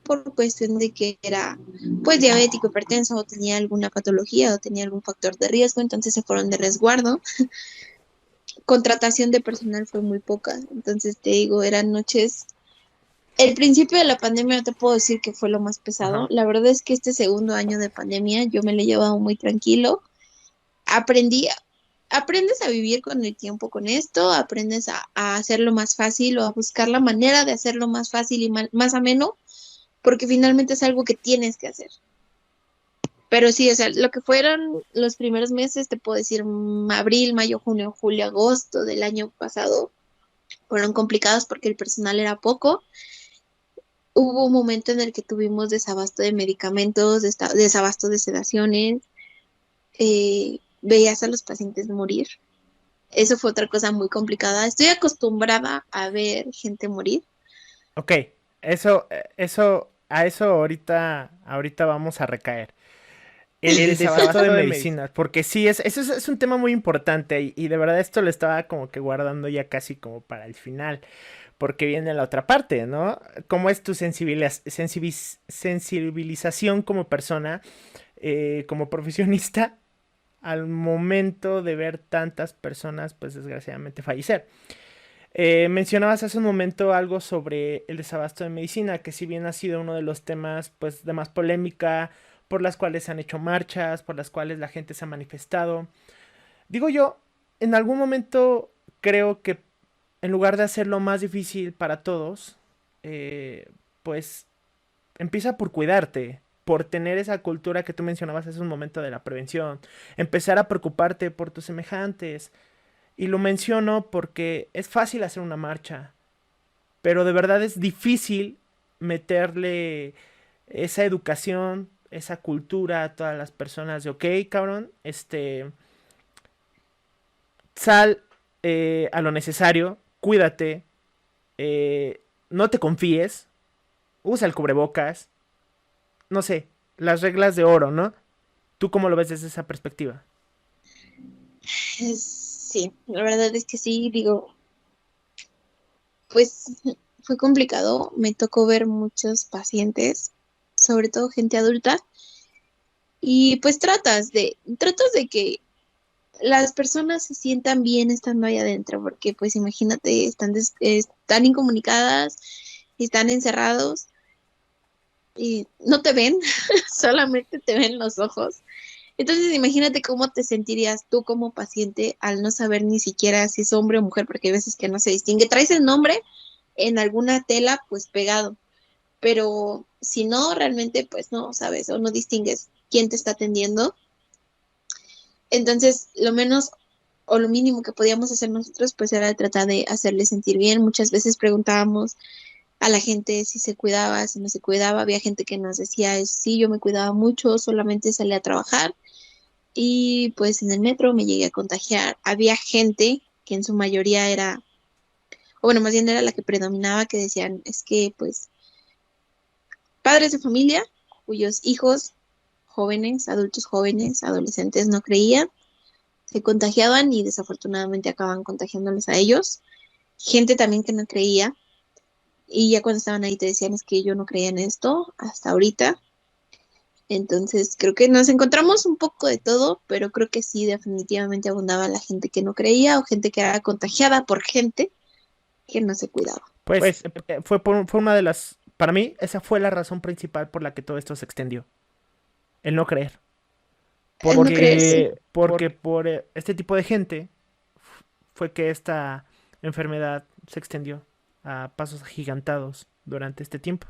por cuestión de que era pues diabético, hipertenso o tenía alguna patología o tenía algún factor de riesgo, entonces se fueron de resguardo. Contratación de personal fue muy poca, entonces te digo, eran noches. El principio de la pandemia no te puedo decir que fue lo más pesado. Ajá. La verdad es que este segundo año de pandemia yo me lo he llevado muy tranquilo. Aprendí, aprendes a vivir con el tiempo con esto, aprendes a hacerlo más fácil o a buscar la manera de hacerlo más fácil y más ameno, porque finalmente es algo que tienes que hacer. Pero sí, o sea, lo que fueron los primeros meses, te puedo decir, abril, mayo, junio, julio, agosto del año pasado, fueron complicados porque el personal era poco. Hubo un momento en el que tuvimos desabasto de medicamentos, desabasto de sedaciones, veías a los pacientes morir. Eso fue otra cosa muy complicada. Estoy acostumbrada a ver gente morir. Ok, a eso ahorita vamos a recaer. El desabasto de medicinas, porque sí, es un tema muy importante y de verdad esto lo estaba como que guardando ya casi como para el final, porque viene la otra parte, ¿no? ¿Cómo es tu sensibilización como persona, como profesionista, al momento de ver tantas personas, pues desgraciadamente fallecer? Mencionabas hace un momento algo sobre el desabasto de medicina, que si bien ha sido uno de los temas pues de más polémica, por las cuales se han hecho marchas, por las cuales la gente se ha manifestado. Digo yo, en algún momento creo que en lugar de hacerlo más difícil para todos, pues empieza por cuidarte, por tener esa cultura que tú mencionabas hace un momento de la prevención, empezar a preocuparte por tus semejantes. Y lo menciono porque es fácil hacer una marcha, pero de verdad es difícil meterle esa educación, esa cultura a todas las personas de, ok, cabrón, sal a lo necesario, cuídate, no te confíes, usa el cubrebocas, no sé, las reglas de oro, ¿no? ¿Tú cómo lo ves desde esa perspectiva? Sí, la verdad es que sí, digo, pues fue complicado. Me tocó ver muchos pacientes, sobre todo gente adulta, y pues tratas de que las personas se sientan bien estando ahí adentro, porque pues imagínate, están incomunicadas, están encerrados y no te ven, solamente te ven los ojos. Entonces imagínate cómo te sentirías tú como paciente al no saber ni siquiera si es hombre o mujer, porque hay veces que no se distingue. Traes el nombre en alguna tela pues pegado, pero si no, realmente pues no sabes o no distingues quién te está atendiendo. Entonces, lo menos o lo mínimo que podíamos hacer nosotros pues era tratar de hacerle sentir bien. Muchas veces preguntábamos a la gente si se cuidaba, si no se cuidaba. Había gente que nos decía, sí, yo me cuidaba mucho, solamente salía a trabajar y pues en el metro me llegué a contagiar. Había gente que en su mayoría era, o bueno, más bien era la que predominaba, que decían, es que pues padres de familia cuyos hijos jóvenes, adultos jóvenes, adolescentes no creían, se contagiaban y desafortunadamente acaban contagiándolos a ellos. Gente también que no creía y ya cuando estaban ahí te decían es que yo no creía en esto hasta ahorita. Entonces creo que nos encontramos un poco de todo, pero creo que sí definitivamente abundaba la gente que no creía o gente que era contagiada por gente que no se cuidaba. Pues fue una de las, para mí, esa fue la razón principal por la que todo esto se extendió, el no creer. El no creer, sí. Porque por este tipo de gente fue que esta enfermedad se extendió a pasos agigantados durante este tiempo,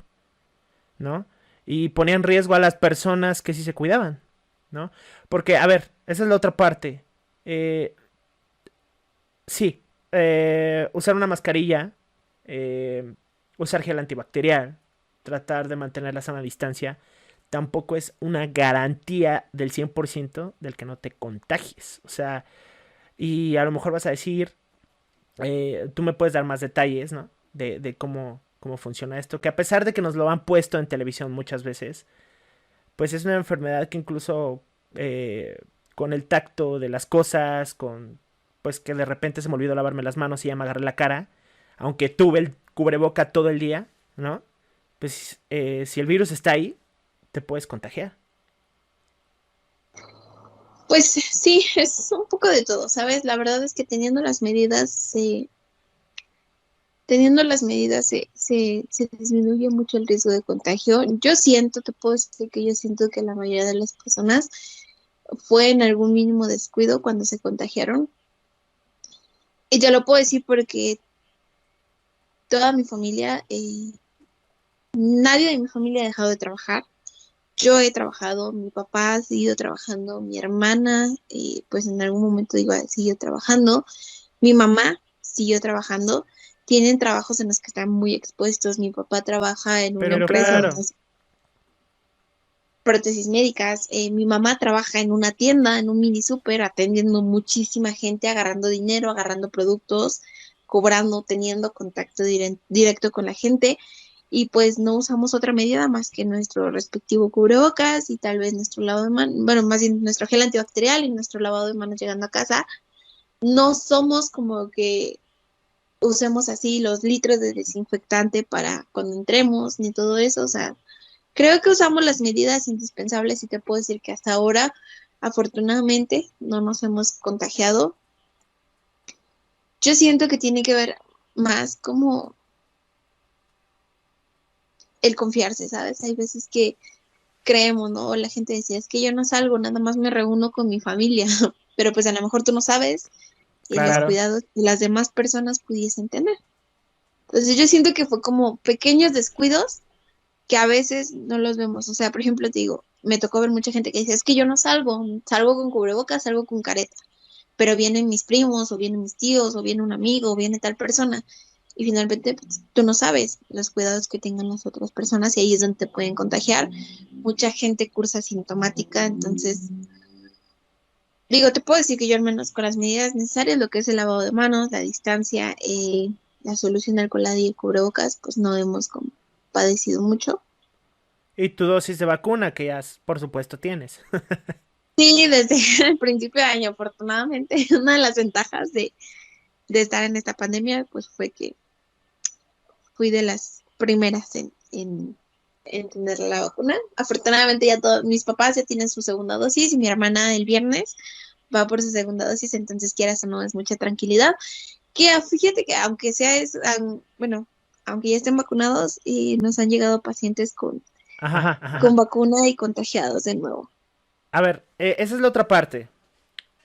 ¿no? Y ponía en riesgo a las personas que sí se cuidaban, ¿no? Porque, a ver, esa es la otra parte. Eh, sí, usar una mascarilla, eh, usar gel antibacterial, tratar de mantener la sana distancia, tampoco es una garantía del 100% del que no te contagies. O sea, y a lo mejor vas a decir, tú me puedes dar más detalles, ¿no? De cómo funciona esto, que a pesar de que nos lo han puesto en televisión muchas veces, pues es una enfermedad que incluso con el tacto de las cosas, con pues que de repente se me olvidó lavarme las manos y ya me agarré la cara, aunque tuve el cubreboca todo el día, ¿no? Pues si el virus está ahí, te puedes contagiar. Pues sí, es un poco de todo, ¿sabes? La verdad es que teniendo las medidas se disminuye mucho el riesgo de contagio. Yo siento, te puedo decir que yo siento que la mayoría de las personas fue en algún mínimo descuido cuando se contagiaron. Y te lo puedo decir porque toda mi familia, nadie de mi familia ha dejado de trabajar. Yo he trabajado, mi papá ha seguido trabajando, mi hermana, pues en algún momento iba a seguir trabajando, mi mamá siguió trabajando. Tienen trabajos en los que están muy expuestos. Mi papá trabaja en una Pero empresa claro, donde hace prótesis médicas. Mi mamá trabaja en una tienda, en un mini super, atendiendo muchísima gente, agarrando dinero, agarrando productos, cobrando, teniendo contacto directo con la gente. Y pues no usamos otra medida más que nuestro respectivo cubrebocas y tal vez nuestro lavado de manos, bueno, más bien nuestro gel antibacterial y nuestro lavado de manos llegando a casa. No somos como que usemos así los litros de desinfectante para cuando entremos, ni todo eso. O sea, creo que usamos las medidas indispensables y te puedo decir que hasta ahora, afortunadamente, no nos hemos contagiado. Yo siento que tiene que ver más como el confiarse, ¿sabes? Hay veces que creemos, ¿no? La gente decía, es que yo no salgo, nada más me reúno con mi familia, pero pues a lo mejor tú no sabes los claro. cuidados que las demás personas pudiesen tener. Entonces yo siento que fue como pequeños descuidos que a veces no los vemos. O sea, por ejemplo, te digo, me tocó ver mucha gente que dice, es que yo no salgo, salgo con cubrebocas, salgo con careta, pero vienen mis primos, o vienen mis tíos, o viene un amigo, o viene tal persona. Y finalmente, pues, tú no sabes los cuidados que tengan las otras personas y ahí es donde te pueden contagiar. Mucha gente cursa sintomática, entonces, digo, te puedo decir que yo al menos con las medidas necesarias, lo que es el lavado de manos, la distancia, la solución alcoholada y el cubrebocas, pues no hemos como padecido mucho. Y tu dosis de vacuna, que ya por supuesto tienes. Sí, desde el principio de año, afortunadamente, una de las ventajas de estar en esta pandemia, pues fue que fui de las primeras en tener la vacuna. Afortunadamente ya todos mis papás ya tienen su segunda dosis y mi hermana el viernes va por su segunda dosis, entonces quieras o no, es mucha tranquilidad. Que fíjate que aunque sea, bueno, aunque ya estén vacunados, y nos han llegado pacientes Ajá, con ajá. vacuna y contagiados de nuevo. A ver, esa es la otra parte.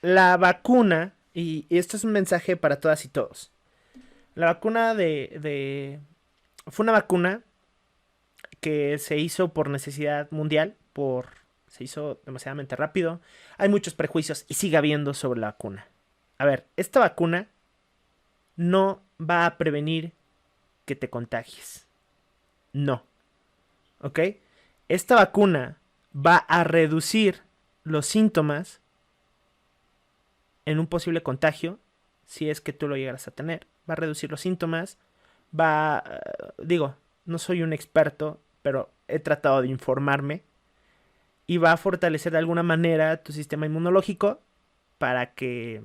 La vacuna, y esto es un mensaje para todas y todos. La vacuna fue una vacuna que se hizo por necesidad mundial, se hizo demasiadamente rápido. Hay muchos prejuicios y sigue habiendo sobre la vacuna. A ver, esta vacuna no va a prevenir que te contagies. No. ¿Ok? Esta vacuna va a reducir los síntomas en un posible contagio, si es que tú lo llegaras a tener. Va a reducir los síntomas, digo, no soy un experto, pero he tratado de informarme, y va a fortalecer de alguna manera tu sistema inmunológico para que...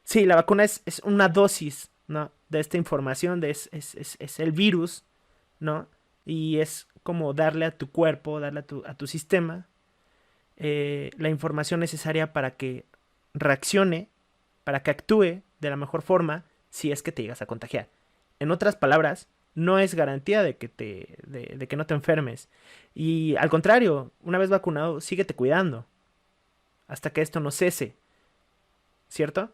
Sí, la vacuna es una dosis, ¿no? De esta información, es el virus, ¿no? Y es como darle a tu cuerpo, darle a tu sistema la información necesaria para que reaccione, para que actúe de la mejor forma si es que te llegas a contagiar. En otras palabras, no es garantía de que no te enfermes. Y al contrario, una vez vacunado, síguete cuidando hasta que esto no cese, ¿cierto?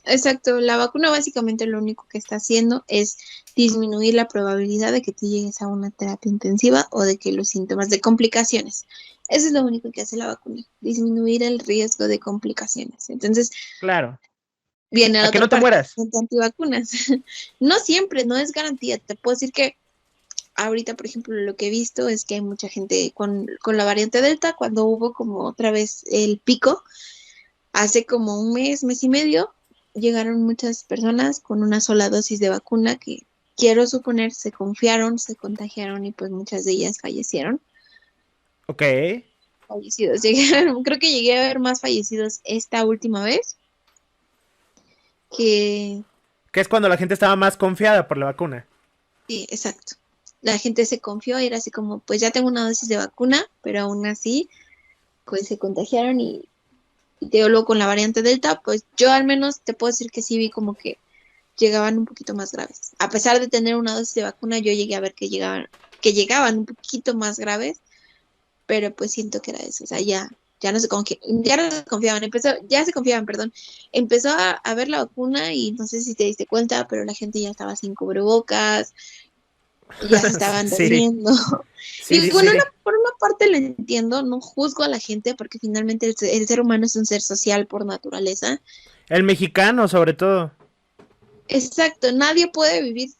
Exacto, la vacuna básicamente lo único que está haciendo es disminuir la probabilidad de que tú llegues a una terapia intensiva o de que los síntomas de complicaciones. Eso es lo único que hace la vacuna, disminuir el riesgo de complicaciones. Entonces, Claro. viene A la que otra no te parte, mueras. gente antivacunas. No siempre, no es garantía. Te puedo decir que ahorita, por ejemplo, lo que he visto es que hay mucha gente con la variante Delta, cuando hubo como otra vez el pico, hace como un mes y medio, llegaron muchas personas con una sola dosis de vacuna que quiero suponer se confiaron, se contagiaron y pues muchas de ellas fallecieron. Ok. Fallecidos, creo que llegué a ver más fallecidos esta última vez que Que es cuando la gente estaba más confiada por la vacuna. sí, exacto. La gente se confió y era así como, pues ya tengo una dosis de vacuna, pero aún así, pues se contagiaron y te digo, luego con la variante Delta, pues yo al menos te puedo decir que sí vi como que llegaban un poquito más graves. A pesar de tener una dosis de vacuna, yo llegué a ver que llegaban un poquito más graves, pero pues siento que era eso, o sea, ya no se confiaban, ya se confiaban, perdón, empezó a ver la vacuna y no sé si te diste cuenta, pero la gente ya estaba sin cubrebocas, ya se estaban Sí, durmiendo. sí, Y sí, bueno, sí. por una parte lo entiendo, no juzgo a la gente porque finalmente el ser humano es un ser social por naturaleza. El mexicano, sobre todo. Exacto, nadie puede vivir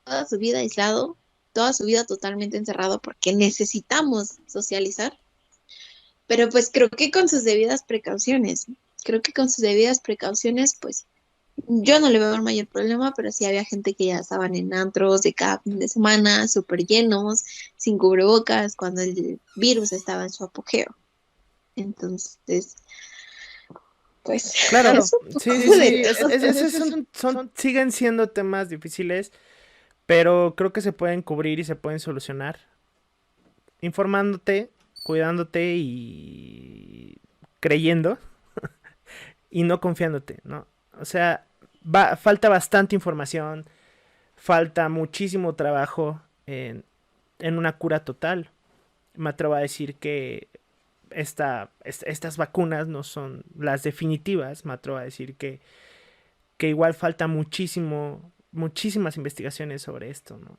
toda su vida aislado, toda su vida totalmente encerrado porque necesitamos socializar, pero pues creo que con sus debidas precauciones, creo que con sus debidas precauciones, pues yo no le veo el mayor problema, pero sí había gente que ya estaban en antros de cada fin de semana, súper llenos, sin cubrebocas, cuando el virus estaba en su apogeo. Entonces, pues Claro, es un sí, poco sí, de sí. todo. Siguen siendo temas difíciles, pero creo que se pueden cubrir y se pueden solucionar informándote, cuidándote y creyendo y no confiándote, ¿no? O sea, falta bastante información, falta muchísimo trabajo en una cura total. Me atrevo a decir que estas vacunas no son las definitivas, me atrevo a decir que igual falta muchísimas investigaciones sobre esto, ¿no?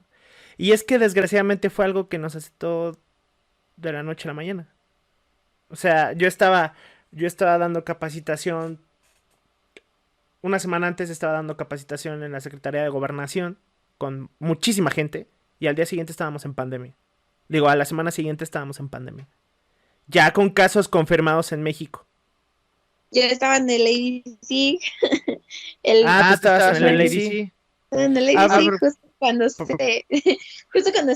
Y es que desgraciadamente fue algo que nos aceptó de la noche a la mañana. O sea, yo estaba dando capacitación, una semana antes estaba dando capacitación en la Secretaría de Gobernación con muchísima gente y al día siguiente estábamos en pandemia. Digo, a la semana siguiente estábamos en pandemia. Ya con casos confirmados en México. Yo estaba en el ADC, el, Ah, tú Tú estabas en estabas el en el ADC. ADC. en el Ah, ADC pero, justo cuando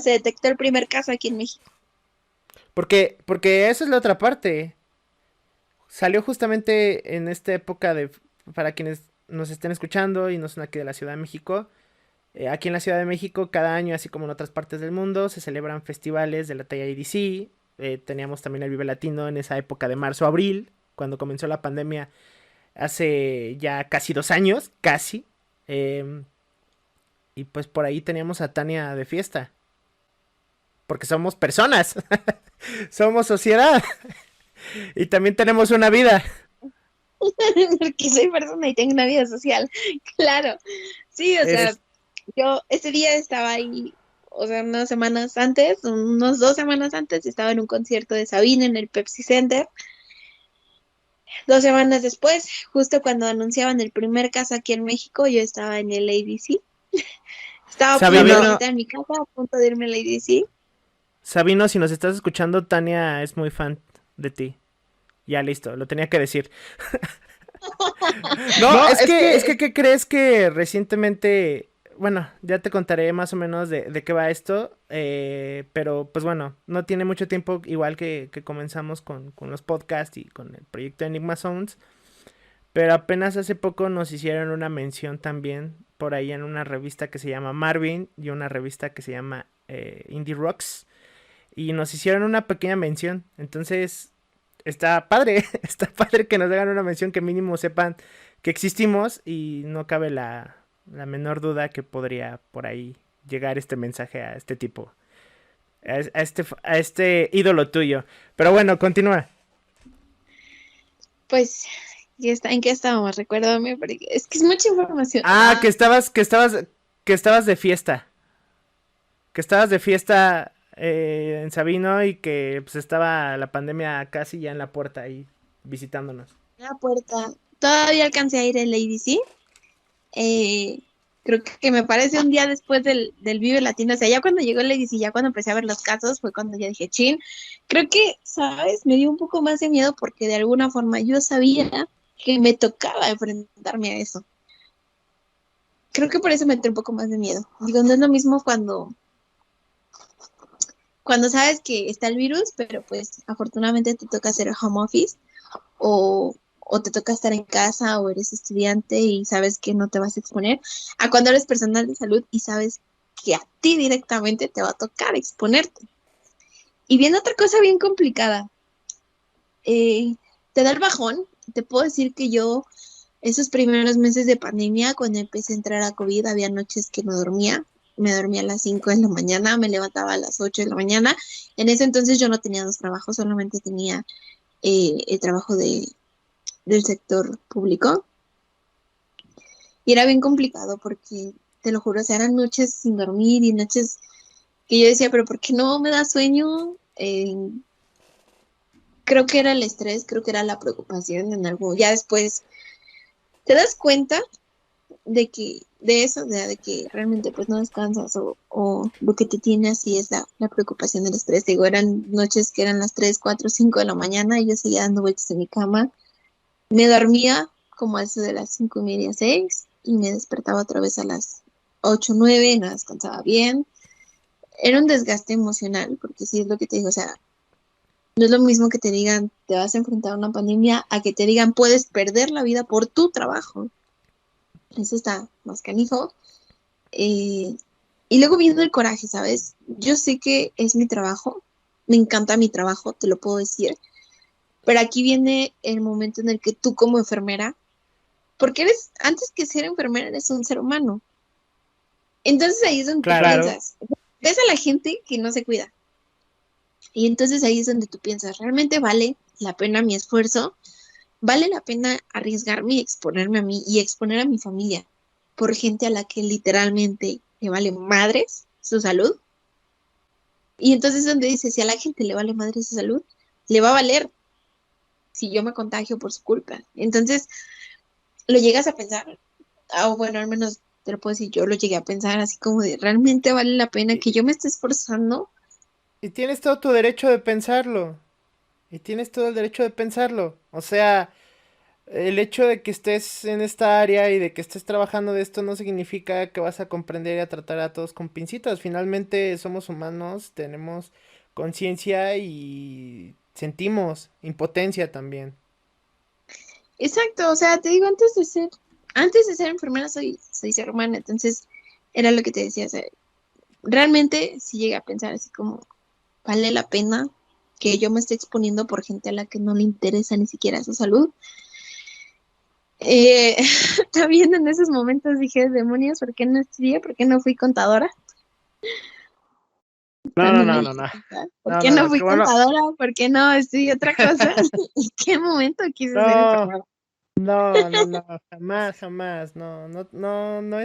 se detectó el primer caso aquí en México. porque esa es la otra parte. Salió justamente en esta época para quienes nos estén escuchando y no son aquí de la Ciudad de México. Aquí en la Ciudad de México, cada año, así como en otras partes del mundo, se celebran festivales de la talla EDC. Teníamos también el Vive Latino en esa época de marzo-abril, cuando comenzó la pandemia hace ya casi 2 años, casi. Y pues por ahí teníamos a Tania de fiesta. Porque somos personas, somos sociedad y también tenemos una vida. Porque soy persona y tengo una vida social. Claro, sí, o sea, Es, yo ese día estaba ahí, o sea, unas semanas antes, unos 2 semanas antes, estaba en un concierto de Sabina en el Pepsi Center. 2 semanas después, justo cuando anunciaban el primer caso aquí en México, yo estaba en el ADC. Estaba a punto de Sabino, estar en mi casa, a punto de irme al ADC. Sabino, si nos estás escuchando, Tania es muy fan de ti. Ya listo, lo tenía que decir. No, No, ¿qué crees que recientemente, bueno, ya te contaré más o menos de qué va esto, pero pues bueno, no tiene mucho tiempo, igual que comenzamos con los podcasts y con el proyecto Enigma Sounds, pero apenas hace poco nos hicieron una mención también por ahí en una revista que se llama Marvin y una revista que se llama Indie Rocks, y nos hicieron una pequeña mención, entonces está padre, está padre que nos hagan una mención que mínimo sepan que existimos y no cabe la menor duda que podría por ahí llegar este mensaje a este tipo, a este ídolo tuyo. Pero bueno, continúa. Pues, ya está, ¿en qué estábamos? Recuérdame, porque es que es mucha información. Ah, que estabas de fiesta, que estabas de fiesta en Sabino y que pues estaba la pandemia casi ya en la puerta ahí visitándonos. La puerta. Todavía alcancé a ir al ADC. Creo que me parece un día después del Vive Latino, o sea, ya cuando llegó el Legis y ya cuando empecé a ver los casos fue cuando ya dije, chin, creo que, ¿sabes? Me dio un poco más de miedo porque de alguna forma yo sabía que me tocaba enfrentarme a eso. Creo que por eso me entró un poco más de miedo. Digo, no es lo mismo cuando sabes que está el virus, pero pues afortunadamente te toca hacer home office o te toca estar en casa o eres estudiante y sabes que no te vas a exponer, a cuando eres personal de salud y sabes que a ti directamente te va a tocar exponerte. Y viene otra cosa bien complicada. Eh, Te da el bajón. Te puedo decir que yo, esos primeros meses de pandemia, cuando empecé a entrar a COVID, había noches que no dormía. Me dormía a las 5 de la mañana, me levantaba a las 8 de la mañana. En ese entonces yo no tenía dos trabajos, solamente tenía el trabajo del sector público. Y era bien complicado porque, te lo juro, o sea, eran noches sin dormir y noches que yo decía, pero ¿por qué no me da sueño? Creo que era el estrés, creo que era la preocupación en algo. Ya después te das cuenta de eso, de que realmente pues no descansas o lo que te tiene así es la preocupación del estrés. Digo, eran noches que eran las 3 4 5 de la mañana y yo seguía dando vueltas en mi cama. Me dormía como a eso de las 5:30, 6 y me despertaba otra vez a las 8 9 no descansaba bien. Era un desgaste emocional, porque sí es lo que te digo, o sea, no es lo mismo que te digan te vas a enfrentar a una pandemia a que te digan puedes perder la vida por tu trabajo. Eso está más canijo. Eh, y luego viendo el coraje, ¿sabes? Yo sé que es mi trabajo, me encanta mi trabajo, te lo puedo decir, pero aquí viene el momento en el que tú como enfermera, porque eres, antes que ser enfermera, eres un ser humano. Entonces ahí es donde tú Claro. piensas, ves a la gente que no se cuida. Y entonces ahí es donde tú piensas, ¿realmente vale la pena mi esfuerzo? ¿Vale la pena arriesgarme y exponerme a mí y exponer a mi familia por gente a la que literalmente le vale madres su salud? Y entonces es donde dice, si a la gente le vale madres su salud, le va a valer si yo me contagio por su culpa. Entonces lo llegas a pensar, o bueno, al menos te lo puedo decir, yo lo llegué a pensar así como de, ¿realmente vale la pena que Y, yo me esté esforzando? y tienes todo tu derecho de pensarlo. Y tienes todo el derecho de pensarlo. O sea, el hecho de que estés en esta área y de que estés trabajando de esto no significa que vas a comprender y a tratar a todos con pincitas. Finalmente somos humanos, tenemos conciencia y sentimos impotencia también. Exacto, o sea, te digo, antes de ser enfermera soy ser humana, entonces era lo que te decía, o sea, realmente sí llegué a pensar así como, ¿vale la pena que yo me esté exponiendo por gente a la que no le interesa ni siquiera su salud? Eh, También en esos momentos dije, demonios, ¿por qué no estudié? ¿Por qué no fui contadora? No, no, Cuando me no, no, dije, no. ¿por No, qué no, no no, fui qué bueno. contadora? ¿Por qué no estudié otra cosa? ¿En qué momento quise ser No, enfermera? no, no, no, jamás, jamás, no, no, no, no,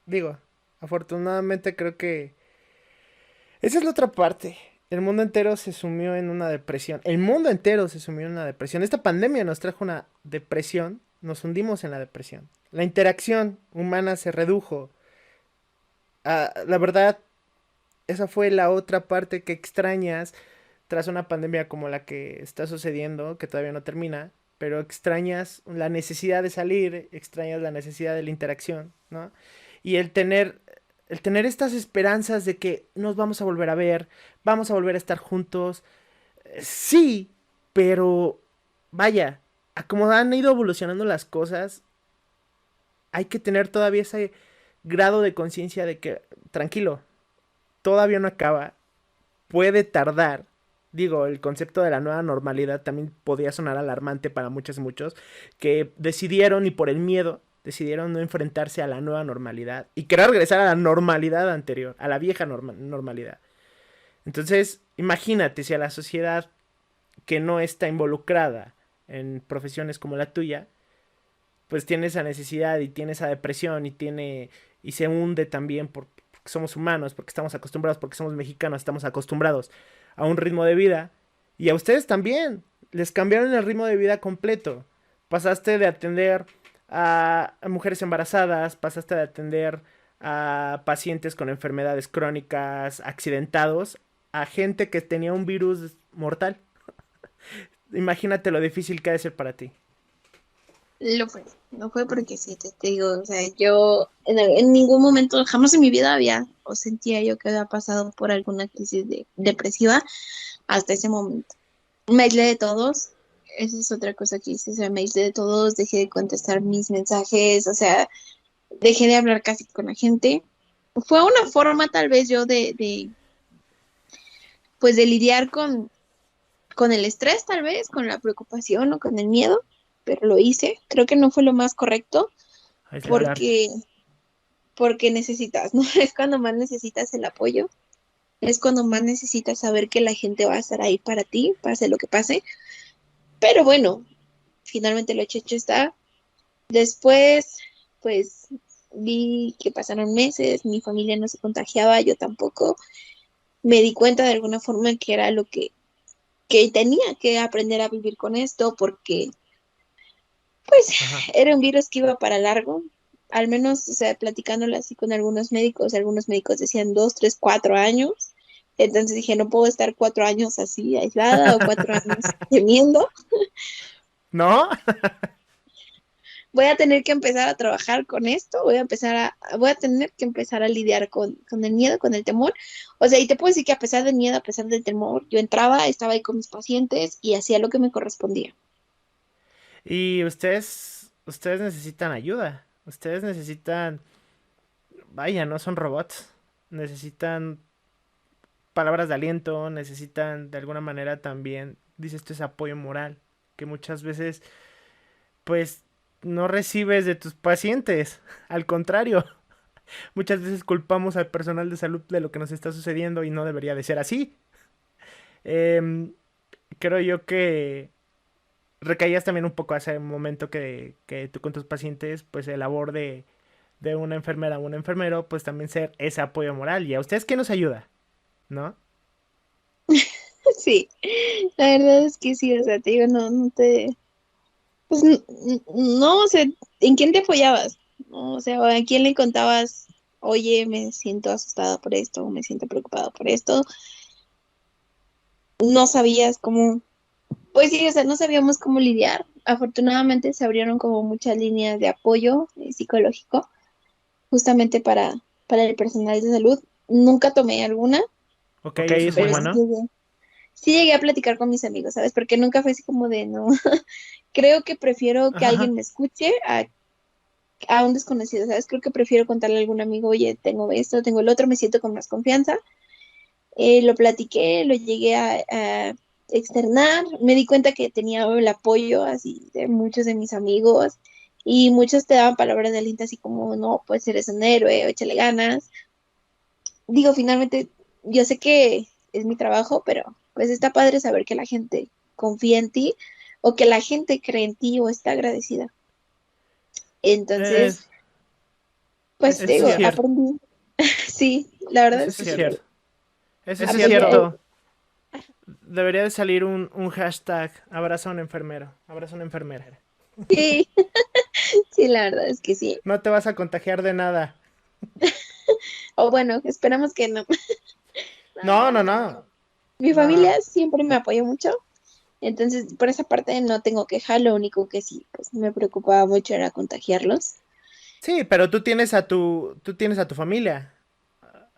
digo, afortunadamente creo que esa es la otra parte. El mundo entero se sumió en una depresión. El mundo entero se sumió en una depresión. Esta pandemia nos trajo una depresión. Nos hundimos en la depresión. La interacción humana se redujo. La verdad, esa fue la otra parte que extrañas tras una pandemia como la que está sucediendo, que todavía no termina. Pero extrañas la necesidad de salir, extrañas la necesidad de la interacción, ¿no? Y el tener estas esperanzas de que nos vamos a volver a ver, vamos a volver a estar juntos, sí, pero vaya, a como han ido evolucionando las cosas, hay que tener todavía ese grado de conciencia de que, tranquilo, todavía no acaba, puede tardar. Digo, el concepto de la nueva normalidad también podía sonar alarmante para muchos y muchos que decidieron y por el miedo decidieron no enfrentarse a la nueva normalidad y querer regresar a la normalidad anterior, a la vieja normalidad. Entonces, imagínate si a la sociedad que no está involucrada en profesiones como la tuya, pues tiene esa necesidad y tiene esa depresión y se hunde también porque somos humanos, porque estamos acostumbrados, porque somos mexicanos, estamos acostumbrados a un ritmo de vida y a ustedes también les cambiaron el ritmo de vida completo. Pasaste de atender a mujeres embarazadas, pasaste de atender a pacientes con enfermedades crónicas, accidentados, a gente que tenía un virus mortal. Imagínate lo difícil que ha de ser para ti. Lo fue porque sí, te digo, o sea, yo en ningún momento, jamás en mi vida había o sentía yo que había pasado por alguna crisis depresiva hasta ese momento. Me aislé de todos, esa es otra cosa que hice, o sea, me aislé de todos, dejé de contestar mis mensajes, o sea, dejé de hablar casi con la gente. Fue una forma tal vez yo pues de lidiar con el estrés tal vez, con la preocupación o con el miedo, pero lo hice. Creo que no fue lo más correcto Aislarte. porque, porque necesitas, ¿no? Es cuando más necesitas el apoyo, es cuando más necesitas saber que la gente va a estar ahí para ti, pase lo que pase. Pero bueno, finalmente lo hecho está. Después, pues vi que pasaron meses, mi familia no se contagiaba, yo tampoco. Me di cuenta de alguna forma que era lo que tenía que aprender a vivir con esto porque pues Ajá. era un virus que iba para largo, al menos, o sea, platicándolo así con algunos médicos decían 2, 3, 4 años. Entonces dije, no puedo estar 4 años así aislada o 4 años temiendo. ¿No? Voy a tener que empezar a trabajar con esto, voy a tener que empezar a lidiar con el miedo, con el temor. O sea, y te puedo decir que a pesar del miedo, a pesar del temor, yo entraba, estaba ahí con mis pacientes y hacía lo que me correspondía. Y ustedes necesitan ayuda. Ustedes necesitan, vaya, no son robots. Necesitan palabras de aliento, necesitan de alguna manera también, dices tú, ese apoyo moral, que muchas veces, pues, no recibes de tus pacientes. Al contrario, muchas veces culpamos al personal de salud de lo que nos está sucediendo y no debería de ser así. Em, Creo yo que recaías también un poco hace un momento que tú con tus pacientes, pues el labor de una enfermera o un enfermero, pues también ser ese apoyo moral. ¿Y a ustedes qué nos ayuda? ¿No? Sí, la verdad es que sí, o sea, te digo, no te, pues no, o sea, ¿en quién te apoyabas? ¿No? O sea, ¿a quién le contabas, oye, me siento asustada por esto, o me siento preocupada por esto? No sabías cómo, pues sí, o sea, no sabíamos cómo lidiar. Afortunadamente se abrieron como muchas líneas de apoyo psicológico, justamente para el personal de salud. Nunca tomé alguna, Ok, eso es muy pero sí bueno. llegué a platicar con mis amigos, ¿sabes? Porque nunca fue así como de, no, creo que prefiero que Ajá, alguien ajá. me escuche a un desconocido, ¿sabes? Creo que prefiero contarle a algún amigo, oye, tengo esto, tengo el otro, me siento con más confianza. Lo platiqué, lo llegué a externar, me di cuenta que tenía el apoyo así de muchos de mis amigos y muchos te daban palabras de aliento así como, no, pues eres un héroe, o échale ganas. Digo, finalmente, yo sé que es mi trabajo, pero pues está padre saber que la gente confía en ti o que la gente cree en ti o está agradecida. Entonces, Es, pues te eso digo, es cierto. aprendí. Sí, la verdad Eso es es que sí, cierto. Eso es aprendí a... cierto. Debería de salir un hashtag, abraza a un enfermero, abraza a una enfermera. Sí, sí, la verdad es que sí. No te vas a contagiar de nada. O bueno, esperamos que no. No, No, la no, verdad, no. mi No. familia siempre me apoyó mucho, entonces por esa parte no tengo queja, lo único que sí, pues me preocupaba mucho era contagiarlos. Sí, pero tú tienes a tu familia.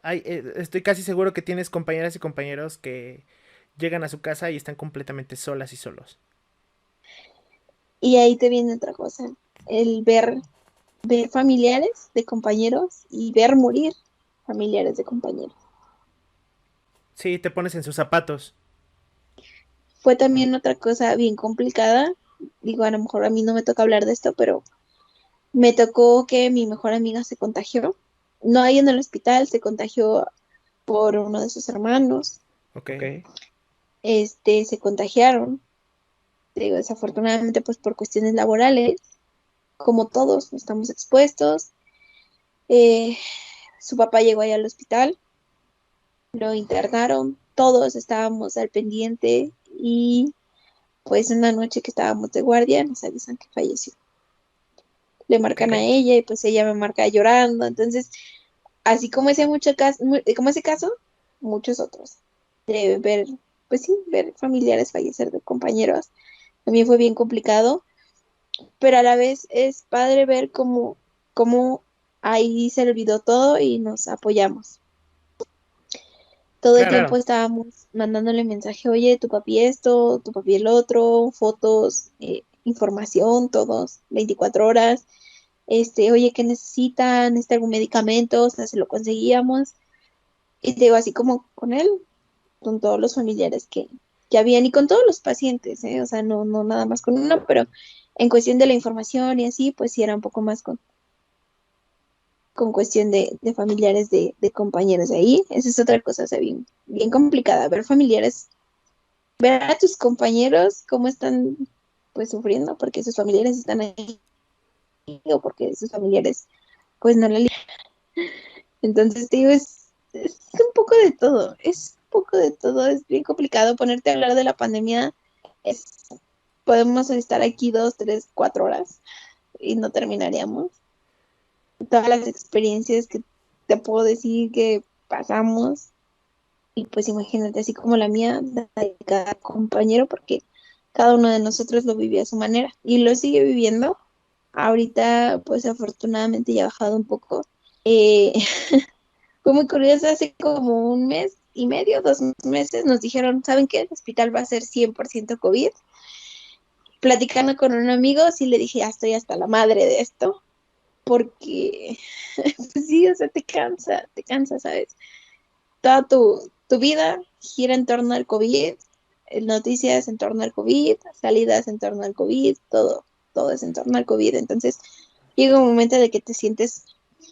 Estoy casi seguro que tienes compañeras y compañeros que llegan a su casa y están completamente solas y solos. Y ahí te viene otra cosa, el ver familiares de compañeros y ver morir familiares de compañeros. Sí, te pones en sus zapatos. Fue también otra cosa bien complicada, digo, a lo mejor a mí no me toca hablar de esto, pero me tocó que mi mejor amiga se contagió, no ahí en el hospital, se contagió por uno de sus hermanos, Ok. se contagiaron, te digo, desafortunadamente pues por cuestiones laborales, como todos estamos expuestos. Eh, Su papá llegó ahí al hospital, lo internaron, todos estábamos al pendiente y pues una noche que estábamos de guardia nos avisan que falleció. le marcan a Ok. ella y pues ella me marca llorando. Entonces, así como como ese caso, muchos otros. De ver, pues sí, ver familiares fallecer de compañeros. También fue bien complicado, pero a la vez es padre ver cómo ahí se olvidó todo y nos apoyamos. Todo el tiempo Claro, estábamos mandándole mensaje, oye, tu papi esto, tu papi el otro, fotos, información, todos, 24 horas. Oye, ¿qué necesitan? ¿Necesita algún medicamento? O sea, se lo conseguíamos. Y te digo, así como con él, con todos los familiares que habían y con todos los pacientes, ¿eh? O sea, no nada más con uno, pero en cuestión de la información y así, pues sí era un poco más con cuestión de familiares de compañeros de ahí. Esa es otra cosa, o sea, bien complicada, ver familiares, ver a tus compañeros cómo están pues sufriendo porque sus familiares están ahí o porque sus familiares pues no la Entonces, te digo, es un poco de todo, es un poco de todo, es bien complicado ponerte a hablar de la pandemia. Es, podemos estar aquí 2, 3, 4 horas y no terminaríamos. Todas las experiencias que te puedo decir que pasamos, y pues imagínate, así como la mía, la de cada compañero, porque cada uno de nosotros lo vivió a su manera y lo sigue viviendo. Ahorita, pues afortunadamente ya ha bajado un poco. Eh, Fue muy curioso, hace como un mes y medio, 2 meses, nos dijeron, ¿saben qué? El hospital va a ser 100% COVID. Platicando con un amigo, sí le dije, ya estoy hasta la madre de esto, porque, pues sí, o sea, te cansa, ¿sabes? Toda tu vida gira en torno al COVID, noticias en torno al COVID, salidas en torno al COVID, todo es en torno al COVID. Entonces, llega un momento de que te sientes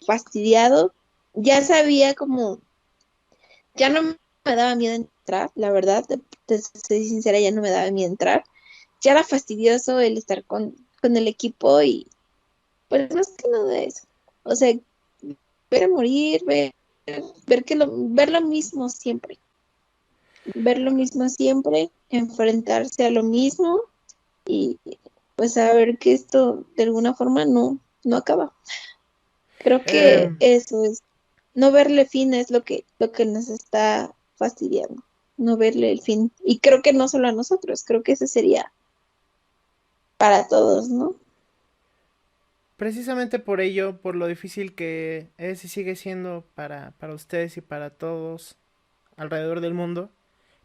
fastidiado. Ya sabía como ya no me daba miedo entrar, la verdad, te soy sincera, ya no me daba miedo entrar. Ya era fastidioso el estar con el equipo y pues más que nada eso. O sea, ver a morir, ver lo mismo siempre, ver lo mismo siempre, enfrentarse a lo mismo y pues saber que esto de alguna forma no acaba. Creo que em, eso es, no verle fin es lo que nos está fastidiando, no verle el fin. Y creo que no solo a nosotros, creo que ese sería para todos, ¿no? precisamente por ello, por lo difícil que es y sigue siendo para ustedes y para todos alrededor del mundo,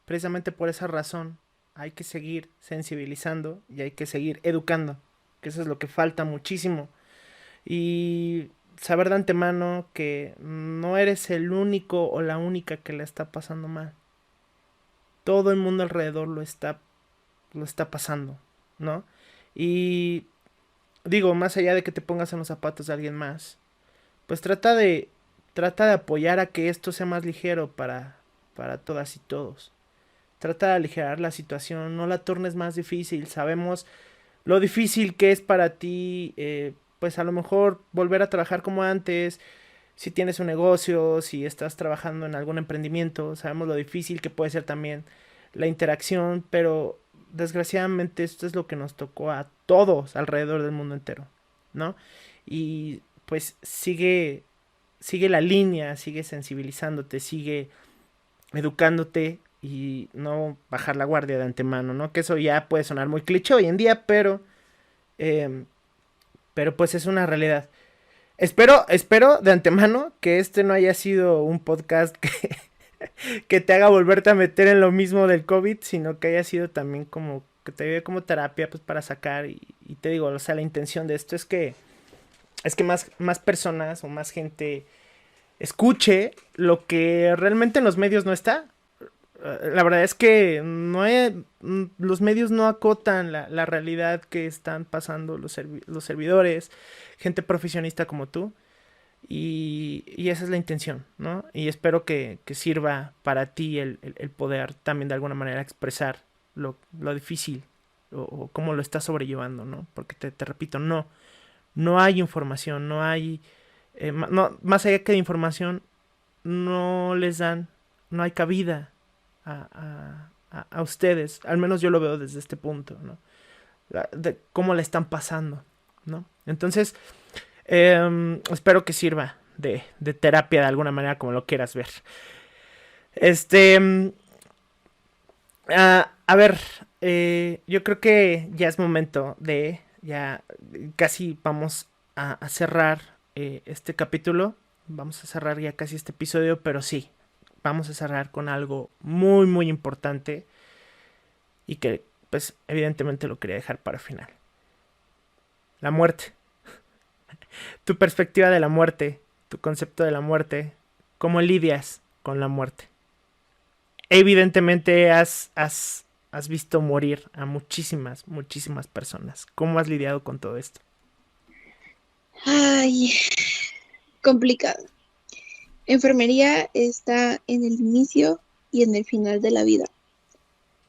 precisamente por esa razón hay que seguir sensibilizando y hay que seguir educando, que eso es lo que falta muchísimo. Y saber de antemano que no eres el único o la única que la está pasando mal. Todo el mundo alrededor lo está pasando, ¿no? Y digo, más allá de que te pongas en los zapatos de alguien más, pues trata de apoyar a que esto sea más ligero para todas y todos. Trata de aligerar la situación, no la tornes más difícil. Sabemos lo difícil que es para ti, pues a lo mejor volver a trabajar como antes, si tienes un negocio, si estás trabajando en algún emprendimiento, sabemos lo difícil que puede ser también la interacción, pero desgraciadamente esto es lo que nos tocó a todos alrededor del mundo entero, ¿no? Y pues sigue la línea, sigue sensibilizándote, sigue educándote y no bajar la guardia de antemano, ¿no? Que eso ya puede sonar muy cliché hoy en día, eh, pero pues es una realidad. Espero de antemano que este no haya sido un podcast que te haga volverte a meter en lo mismo del COVID, sino que haya sido también como que te ayude como terapia pues para sacar y te digo, o sea, la intención de esto es que más personas o más gente escuche lo que realmente en los medios no está. La verdad es que los medios no acotan la realidad que están pasando los servidores, gente profesionista como tú. Y esa es la intención, ¿no? Y espero que sirva para ti el poder también de alguna manera expresar lo difícil o cómo lo estás sobrellevando, ¿no? Porque te repito, no hay información, no hay... no, más allá que de información, no les dan, no hay cabida a ustedes, al menos yo lo veo desde este punto, ¿no? De cómo la están pasando. ¿no? Entonces, espero que sirva de terapia de alguna manera, como lo quieras ver. A ver, yo creo que ya es momento de, ya casi vamos a cerrar este capítulo, vamos a cerrar ya casi este episodio, pero sí, vamos a cerrar con algo muy, muy importante y que, pues, evidentemente lo quería dejar para el final. La muerte. Tu perspectiva de la muerte, tu concepto de la muerte, cómo lidias con la muerte. Evidentemente has visto morir a muchísimas, muchísimas personas. ¿Cómo has lidiado con todo esto? Ay, complicado. Enfermería está en el inicio y en el final de la vida.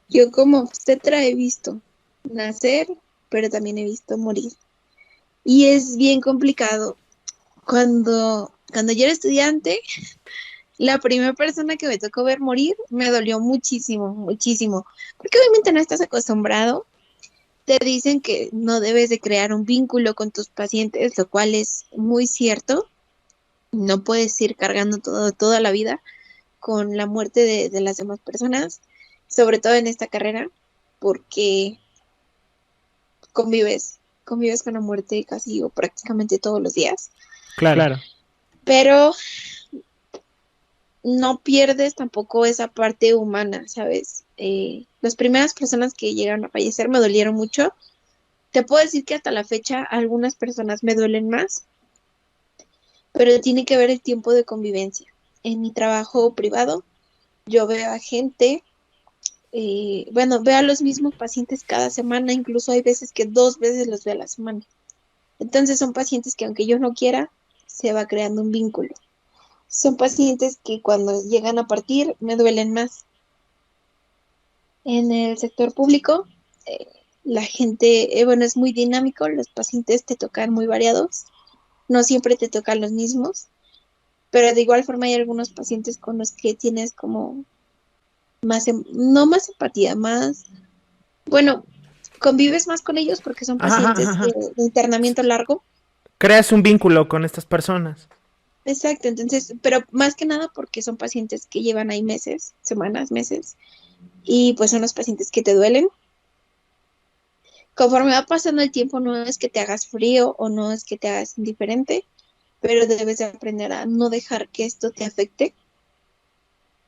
Yo como obstetra he visto nacer, pero también he visto morir. Y es bien complicado. Cuando yo era estudiante, la primera persona que me tocó ver morir me dolió muchísimo, muchísimo. Porque obviamente no estás acostumbrado. Te dicen que no debes de crear un vínculo con tus pacientes, lo cual es muy cierto. No puedes ir cargando toda la vida con la muerte de las demás personas, sobre todo en esta carrera, porque convives con la muerte casi o prácticamente todos los días. Claro. Claro. Pero no pierdes tampoco esa parte humana, ¿sabes? Las primeras personas que llegaron a fallecer me dolieron mucho. Te puedo decir que hasta la fecha algunas personas me duelen más, pero tiene que ver el tiempo de convivencia. En mi trabajo privado, yo veo a gente, bueno, veo a los mismos pacientes cada semana, incluso hay veces que 2 veces los veo a la semana. Entonces son pacientes que aunque yo no quiera, se va creando un vínculo. Son pacientes que cuando llegan a partir me duelen más. En el sector público, eh, la gente, bueno, es muy dinámico, los pacientes te tocan muy variados, no siempre te tocan los mismos, pero de igual forma hay algunos pacientes con los que tienes como más, no más empatía, más, bueno, convives más con ellos porque son Ajá, ajá, pacientes ajá. de internamiento largo. Creas un vínculo con estas personas. Exacto, entonces, pero más que nada porque son pacientes que llevan ahí meses, semanas, meses, y pues son los pacientes que te duelen. Conforme va pasando el tiempo, no es que te hagas frío o no es que te hagas indiferente, pero debes de aprender a no dejar que esto te afecte.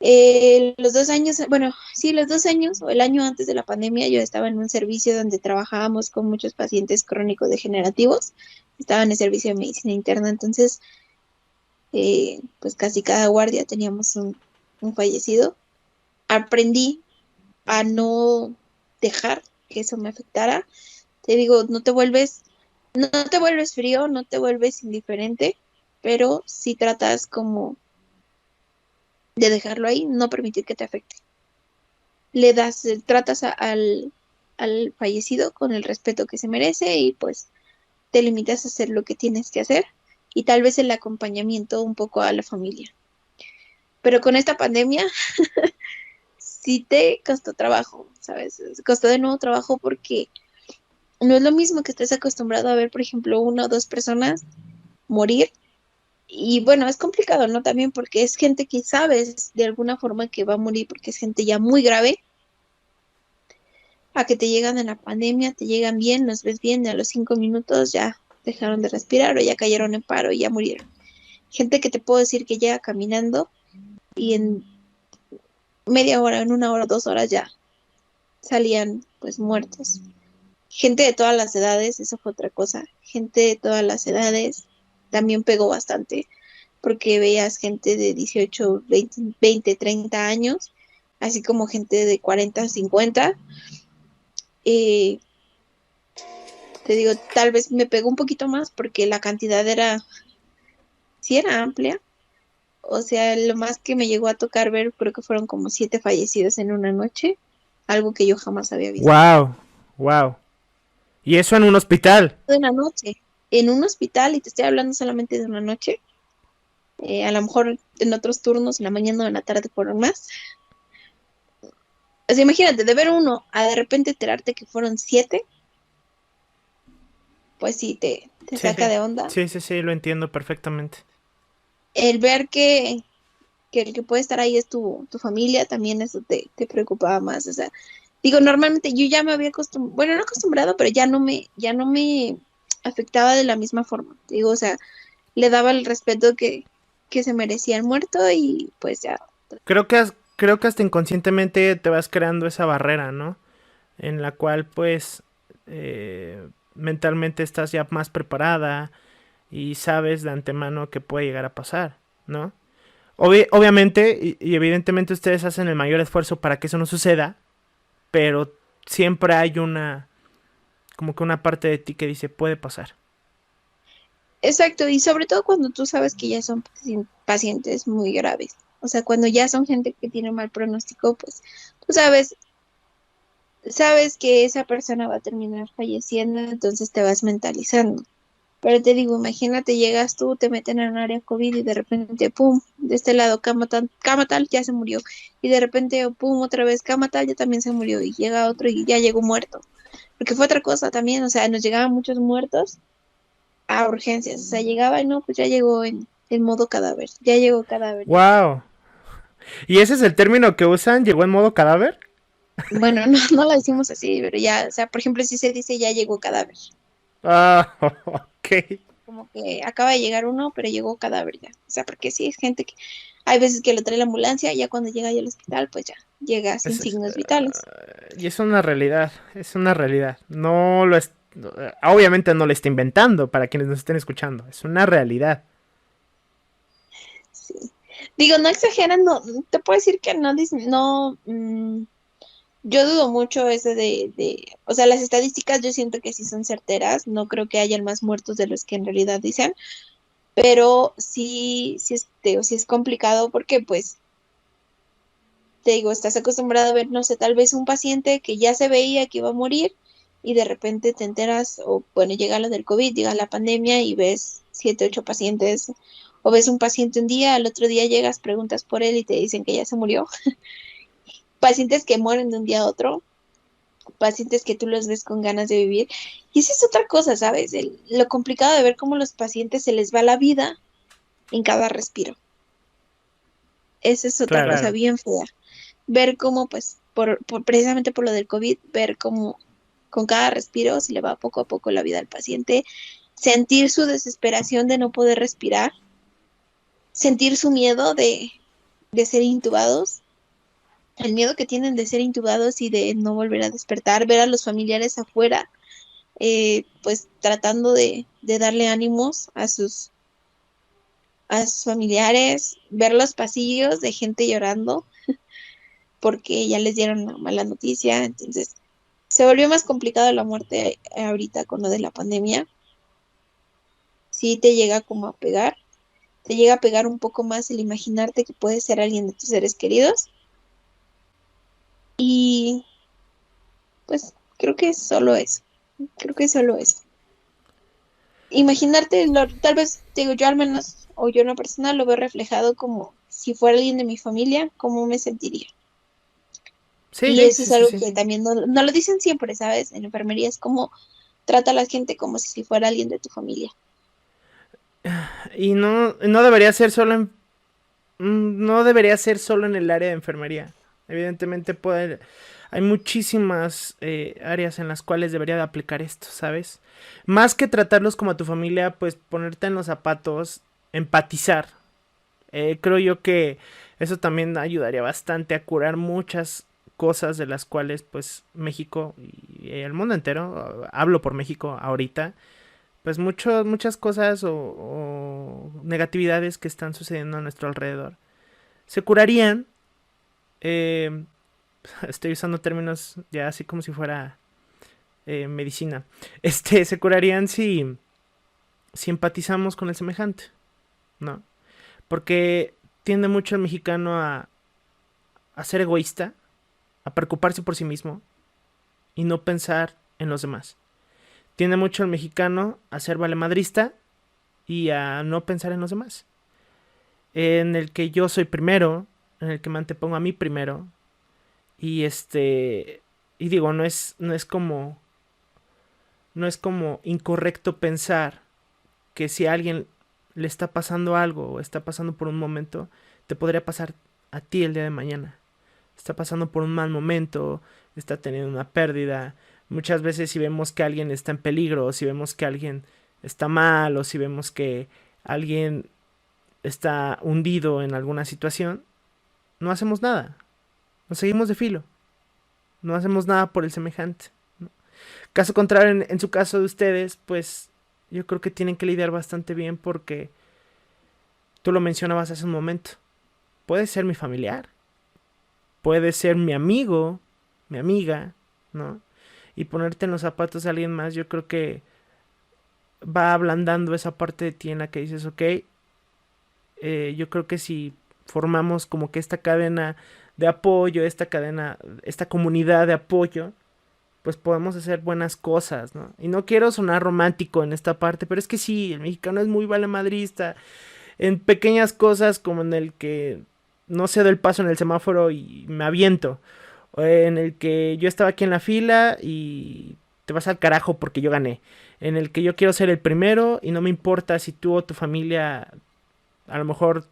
Los 2 años, bueno, sí, los 2 años o el año antes de la pandemia, yo estaba en un servicio donde trabajábamos con muchos pacientes crónicos degenerativos. Estaba en el servicio de medicina interna, entonces, pues casi cada guardia teníamos un fallecido. Aprendí a no dejar que eso me afectara. Te digo, no te vuelves frío, no te vuelves indiferente, pero sí tratas como de dejarlo ahí, no permitir que te afecte. Tratas al fallecido con el respeto que se merece y pues te limitas a hacer lo que tienes que hacer y tal vez el acompañamiento un poco a la familia. Pero con esta pandemia sí te costó trabajo, ¿sabes? Costó de nuevo trabajo porque no es lo mismo que estés acostumbrado a ver, por ejemplo, una o dos personas morir. Y bueno, es complicado, ¿no? También porque es gente que sabes de alguna forma que va a morir porque es gente ya muy grave, a que te llegan en la pandemia, te llegan bien, los ves bien, y a los 5 minutos ya dejaron de respirar o ya cayeron en paro y ya murieron. Gente que te puedo decir que llega caminando y en media hora, en 1 hora, 2 horas ya salían pues muertos. Gente de todas las edades, eso fue otra cosa. Gente de todas las edades también pegó bastante, porque veías gente de 18, 20, 30 años, así como gente de 40, 50. Eh, Te digo, tal vez me pegó un poquito más porque la cantidad sí era amplia. O sea, lo más que me llegó a tocar ver, creo que fueron como 7 fallecidos en una noche, algo que yo jamás había visto. Wow, wow. Y eso en un hospital. De una noche, en un hospital, y te estoy hablando solamente de una noche. A lo mejor en otros turnos, en la mañana o en la tarde fueron más. O sea, imagínate, de ver uno a de repente enterarte que fueron 7, pues sí, te Sí, saca de onda. sí, sí, sí, lo entiendo perfectamente. El ver que el que puede estar ahí es tu familia, también eso te preocupaba más. O sea, digo, normalmente yo ya me había acostumbrado, bueno, no acostumbrado, pero ya no me afectaba de la misma forma. Digo, o sea, le daba el respeto que se merecía el muerto y pues ya. Creo que hasta inconscientemente te vas creando esa barrera, ¿no? En la cual pues mentalmente estás ya más preparada y sabes de antemano que puede llegar a pasar, ¿no? Obviamente y evidentemente ustedes hacen el mayor esfuerzo para que eso no suceda, pero siempre hay como que una parte de ti que dice puede pasar. Exacto, y sobre todo cuando tú sabes que ya son pacientes muy graves. O sea, cuando ya son gente que tiene mal pronóstico, pues tú sabes que esa persona va a terminar falleciendo, entonces te vas mentalizando. Pero te digo, imagínate, llegas tú, te meten en un área COVID y de repente, pum, de este lado, cama tal, ya se murió. Y de repente, pum, otra vez, cama tal, ya también se murió. Y llega otro y ya llegó muerto. Porque fue otra cosa también, o sea, nos llegaban muchos muertos a urgencias. O sea, llegaba y no, pues ya llegó en modo cadáver. Ya llegó cadáver ya. ¡Wow! ¿Y ese es el término que usan? ¿Llegó en modo cadáver? Bueno, no, no lo decimos así, pero ya, o sea, por ejemplo, si se dice ya llegó cadáver. Ah, ok. Como que acaba de llegar uno, pero llegó cadáver ya. O sea, porque sí es gente que hay veces que lo trae la ambulancia y ya cuando llega ahí al hospital, pues ya llega sin signos vitales. Y es una realidad, es una realidad. No lo es, obviamente no lo está inventando para quienes nos estén escuchando, es una realidad. Sí. Digo, no exageran, no, te puedo decir que no, no, yo dudo mucho ese o sea, las estadísticas yo siento que sí son certeras, no creo que hayan más muertos de los que en realidad dicen, pero sí, sí es complicado porque pues te digo, estás acostumbrado a ver, no sé, tal vez un paciente que ya se veía que iba a morir y de repente te enteras, o bueno, llega lo del COVID, llega la pandemia y ves 7, 8 pacientes, o ves un paciente un día, al otro día llegas, preguntas por él y te dicen que ya se murió. Pacientes que mueren de un día a otro, pacientes que tú los ves con ganas de vivir. Y esa es otra cosa, ¿sabes? Lo complicado de ver cómo los pacientes se les va la vida en cada respiro. Esa es otra Claro, cosa bien fea. Ver cómo, pues, precisamente por lo del COVID, ver cómo con cada respiro se le va poco a poco la vida al paciente, sentir su desesperación de no poder respirar, sentir su miedo de ser intubados, el miedo que tienen de ser intubados y de no volver a despertar, ver a los familiares afuera, pues tratando de darle ánimos a sus familiares, ver los pasillos de gente llorando porque ya les dieron una mala noticia, entonces se volvió más complicado la muerte ahorita con lo de la pandemia. Sí te llega como a pegar, te llega a pegar un poco más el imaginarte que puede ser alguien de tus seres queridos. Y pues creo que es solo eso. Creo que es solo eso. Imaginarte, tal vez, digo yo al menos, o yo en lo personal lo veo reflejado como si fuera alguien de mi familia, cómo me sentiría. sí, Y sí, eso es sí, sí, algo sí. que también no lo dicen siempre, ¿sabes? En enfermería es como trata a la gente como si fuera alguien de tu familia. Y no debería ser solo no debería ser solo en el área de enfermería. Evidentemente hay muchísimas áreas en las cuales debería de aplicar esto, ¿sabes? Más que tratarlos como a tu familia, pues ponerte en los zapatos, empatizar. Creo yo que eso también ayudaría bastante a curar muchas cosas de las cuales pues México y el mundo entero, hablo por México ahorita, pues muchas cosas o negatividades que están sucediendo a nuestro alrededor se curarían. eh, Estoy usando términos ya así como si fuera medicina. Se curarían si empatizamos con el semejante, ¿no? Porque tiende mucho el mexicano a ser egoísta, a preocuparse por sí mismo y no pensar en los demás. Tiende mucho el mexicano a ser valemadrista y a no pensar en los demás. En el que yo soy primero, en el que me antepongo a mí primero. Y y digo, no es como no es como incorrecto pensar que si a alguien le está pasando algo o está pasando por un momento, te podría pasar a ti el día de mañana. Está pasando por un mal momento, está teniendo una pérdida. Muchas veces si vemos que alguien está en peligro, o si vemos que alguien está mal, o si vemos que alguien está hundido en alguna situación, no hacemos nada. Nos seguimos de filo. No hacemos nada por el semejante, ¿no? Caso contrario, en su caso de ustedes, pues yo creo que tienen que lidiar bastante bien porque tú lo mencionabas hace un momento. Puede ser mi familiar, puede ser mi amigo, mi amiga, ¿no? Y ponerte en los zapatos de alguien más, yo creo que va ablandando esa parte de ti en la que dices, ok, yo creo que si formamos como que esta cadena de apoyo, esta cadena, esta comunidad de apoyo, pues podemos hacer buenas cosas, ¿no? Y no quiero sonar romántico en esta parte, pero es que sí, el mexicano es muy valemadrista en pequeñas cosas como en el que no cedo el paso en el semáforo y me aviento, o en el que yo estaba aquí en la fila y te vas al carajo porque yo gané, en el que yo quiero ser el primero y no me importa si tú o tu familia a lo mejor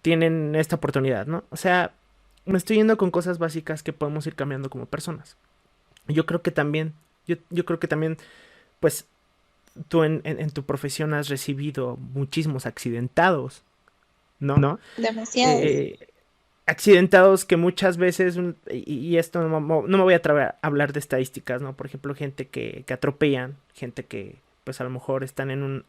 tienen esta oportunidad, ¿no? O sea, me estoy yendo con cosas básicas que podemos ir cambiando como personas. Yo creo que también, yo creo que también, pues, tú en tu profesión has recibido muchísimos accidentados, ¿no? ¿No? Demasiados. Eh, Accidentados que muchas veces, y esto no me voy a atrever a hablar de estadísticas, ¿no? Por ejemplo, gente que atropellan, gente que, pues, a lo mejor están en un,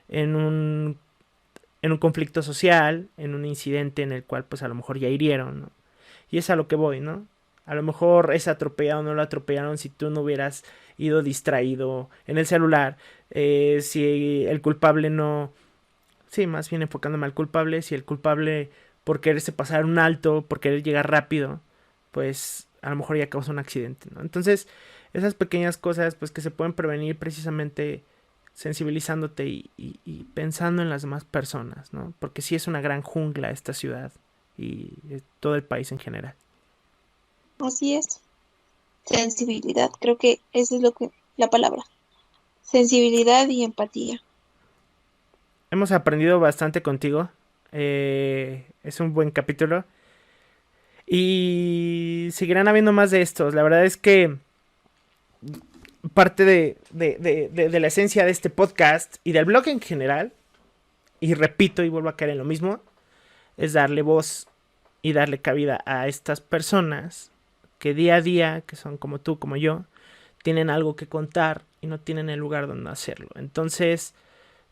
en un conflicto social, en un incidente en el cual, pues, a lo mejor ya hirieron, ¿no? Y es a lo que voy, ¿no? A lo mejor ese atropellado no lo atropellaron si tú no hubieras ido distraído en el celular. Si el culpable no... Sí, más bien enfocándome al culpable. Si el culpable por quererse pasar un alto, por querer llegar rápido, pues a lo mejor ya causa un accidente, ¿no? Entonces, esas pequeñas cosas pues que se pueden prevenir precisamente sensibilizándote y pensando en las demás personas, ¿no? Porque sí es una gran jungla esta ciudad y todo el país en general. Así es. Sensibilidad, creo que esa es lo que, la palabra. Sensibilidad y empatía. Hemos aprendido bastante contigo. Es un buen capítulo. Y seguirán habiendo más de estos. La verdad es que parte de la esencia de este podcast y del blog en general, y repito y vuelvo a caer en lo mismo, es darle voz y darle cabida a estas personas que día a día, que son como tú, como yo, tienen algo que contar y no tienen el lugar donde hacerlo. Entonces,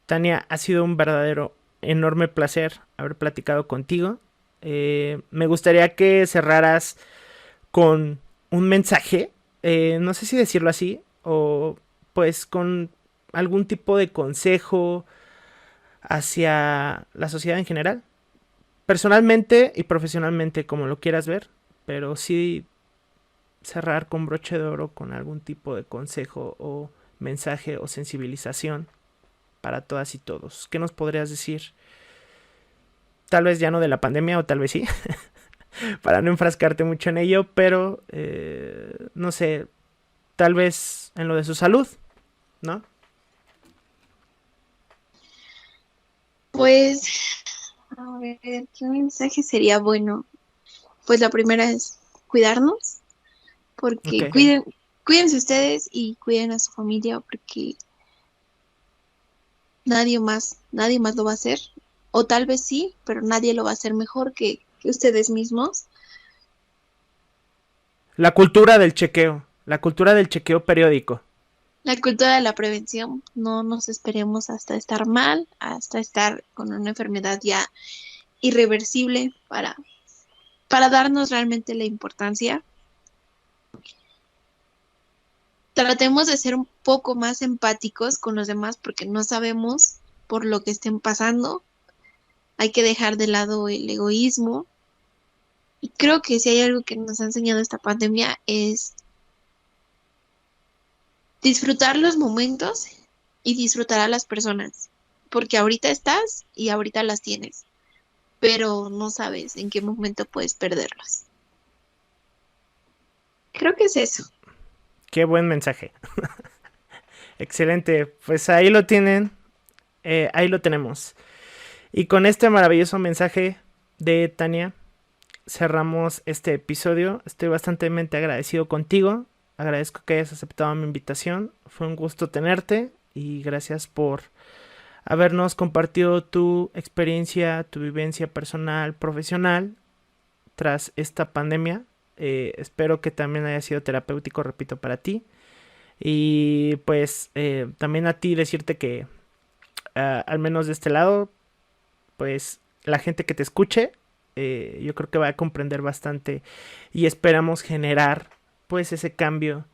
Tania, ha sido un verdadero enorme placer haber platicado contigo. Me gustaría que cerraras con un mensaje, no sé si decirlo así, o pues con algún tipo de consejo hacia la sociedad en general, personalmente y profesionalmente, como lo quieras ver, pero sí cerrar con broche de oro con algún tipo de consejo o mensaje o sensibilización para todas y todos. ¿Qué nos podrías decir? Tal vez ya no de la pandemia o tal vez sí, para no enfrascarte mucho en ello, pero no sé, tal vez en lo de su salud, ¿no? Pues, a ver, ¿qué mensaje sería bueno? Pues la primera es cuidarnos, Ok. porque cuídense ustedes y cuiden a su familia, porque nadie más lo va a hacer. O tal vez sí, pero nadie lo va a hacer mejor que ustedes mismos. La cultura del chequeo periódico. La cultura de la prevención, no nos esperemos hasta estar mal, hasta estar con una enfermedad ya irreversible para darnos realmente la importancia. Tratemos de ser un poco más empáticos con los demás porque no sabemos por lo que estén pasando. Hay que dejar de lado el egoísmo. Y creo que si hay algo que nos ha enseñado esta pandemia es disfrutar los momentos y disfrutar a las personas. Porque ahorita estás y ahorita las tienes, pero no sabes en qué momento puedes perderlas. Creo que es eso. Qué buen mensaje. Excelente, pues ahí lo tienen, ahí lo tenemos. Y con este maravilloso mensaje de Tania, cerramos este episodio. Estoy bastante agradecido contigo, agradezco que hayas aceptado mi invitación, fue un gusto tenerte y gracias por habernos compartido tu experiencia, tu vivencia personal, profesional, tras esta pandemia. Espero que también haya sido terapéutico, repito, para ti. Y pues también a ti decirte que al menos de este lado, pues la gente que te escuche, yo creo que va a comprender bastante y esperamos generar pues ese cambio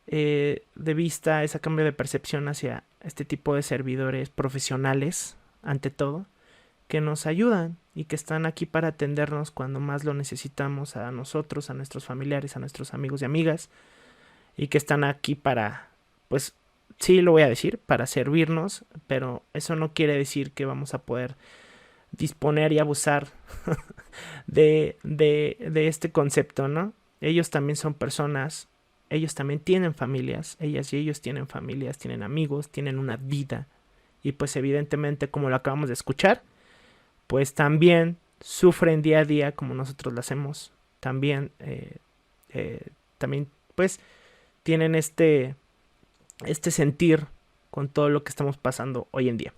de vista, ese cambio de percepción hacia este tipo de servidores profesionales, ante todo, que nos ayudan y que están aquí para atendernos cuando más lo necesitamos, a nosotros, a nuestros familiares, a nuestros amigos y amigas, y que están aquí para, pues sí lo voy a decir, para servirnos, pero eso no quiere decir que vamos a poder disponer y abusar de este concepto, ¿no? Ellos también son personas, ellos también tienen familias, ellas y ellos tienen familias, tienen amigos, tienen una vida, y pues evidentemente, como lo acabamos de escuchar, pues también sufren día a día como nosotros lo hacemos, también también pues tienen este sentir con todo lo que estamos pasando hoy en día.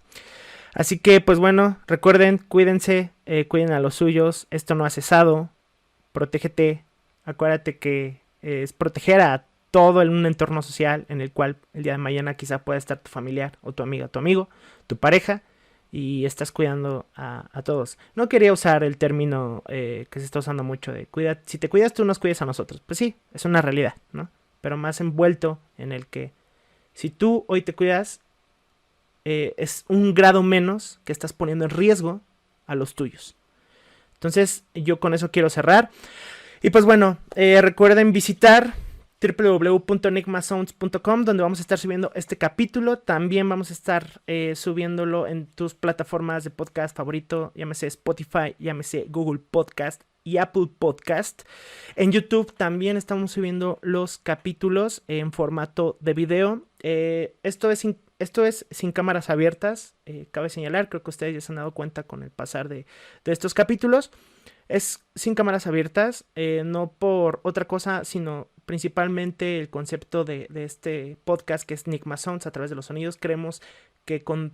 Así que pues bueno, recuerden, cuídense, cuiden a los suyos, esto no ha cesado, protégete, acuérdate que es proteger a todo en un entorno social en el cual el día de mañana quizá pueda estar tu familiar o tu amiga, tu amigo, tu pareja, y estás cuidando a todos. No quería usar el término que se está usando mucho de cuida, si te cuidas tú nos cuidas a nosotros. Pues sí, es una realidad, ¿no? Pero más envuelto en el que si tú hoy te cuidas, es un grado menos que estás poniendo en riesgo a los tuyos. Entonces yo con eso quiero cerrar. Y pues bueno, recuerden visitar www.enigmasounds.com, donde vamos a estar subiendo este capítulo. También vamos a estar subiéndolo en tus plataformas de podcast favorito, llámese Spotify, llámese Google Podcast y Apple Podcast. En YouTube también estamos subiendo los capítulos en formato de video. Esto es sin cámaras abiertas, cabe señalar, creo que ustedes ya se han dado cuenta con el pasar de estos capítulos. Es sin cámaras abiertas, no por otra cosa, sino principalmente el concepto de este podcast que es Enigma Sounds, a través de los sonidos. Creemos que con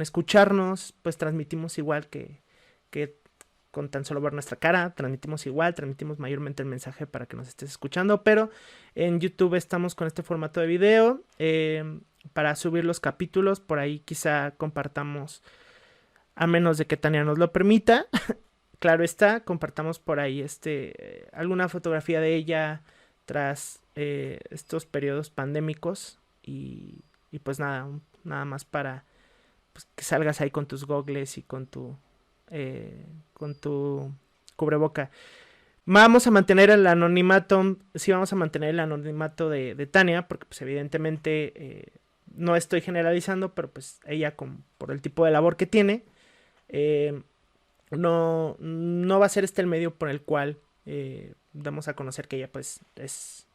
escucharnos, pues transmitimos igual que con tan solo ver nuestra cara, transmitimos mayormente el mensaje para que nos estés escuchando, pero en YouTube estamos con este formato de video para subir los capítulos. Por ahí quizá compartamos, a menos de que Tania nos lo permita, claro está, compartamos por ahí alguna fotografía de ella tras estos periodos pandémicos y pues nada más para pues, que salgas ahí con tus gogles y con tu cubreboca. Vamos a mantener el anonimato, sí vamos a mantener el anonimato de Tania, porque pues evidentemente no estoy generalizando, pero pues ella por el tipo de labor que tiene, no va a ser el medio por el cual damos a conocer que ella pues es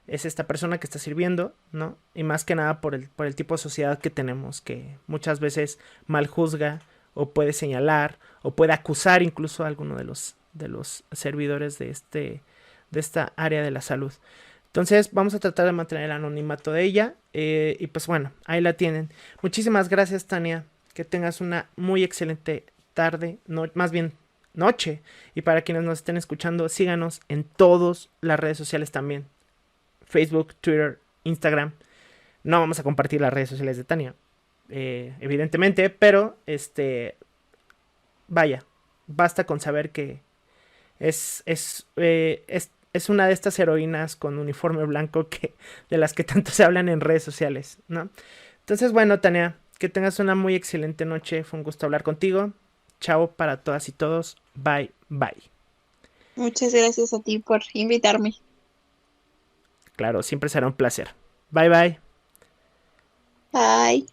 esta persona que está sirviendo, ¿no? Y más que nada por el tipo de sociedad que tenemos, que muchas veces mal juzga o puede señalar o puede acusar incluso a alguno de los servidores de esta área de la salud. Entonces vamos a tratar de mantener el anonimato de ella y pues bueno, ahí la tienen. Muchísimas gracias, Tania, que tengas una muy excelente tarde, más bien noche, y para quienes nos estén escuchando, síganos en todas las redes sociales también, Facebook, Twitter, Instagram. No vamos a compartir las redes sociales de Tania, evidentemente, pero vaya, basta con saber que es una de estas heroínas con uniforme blanco de las que tanto se hablan en redes sociales, ¿no? Entonces, bueno, Tania, que tengas una muy excelente noche. Fue un gusto hablar contigo. Chao para todas y todos. Bye, bye. Muchas gracias a ti por invitarme. Claro, siempre será un placer. Bye, bye. Bye.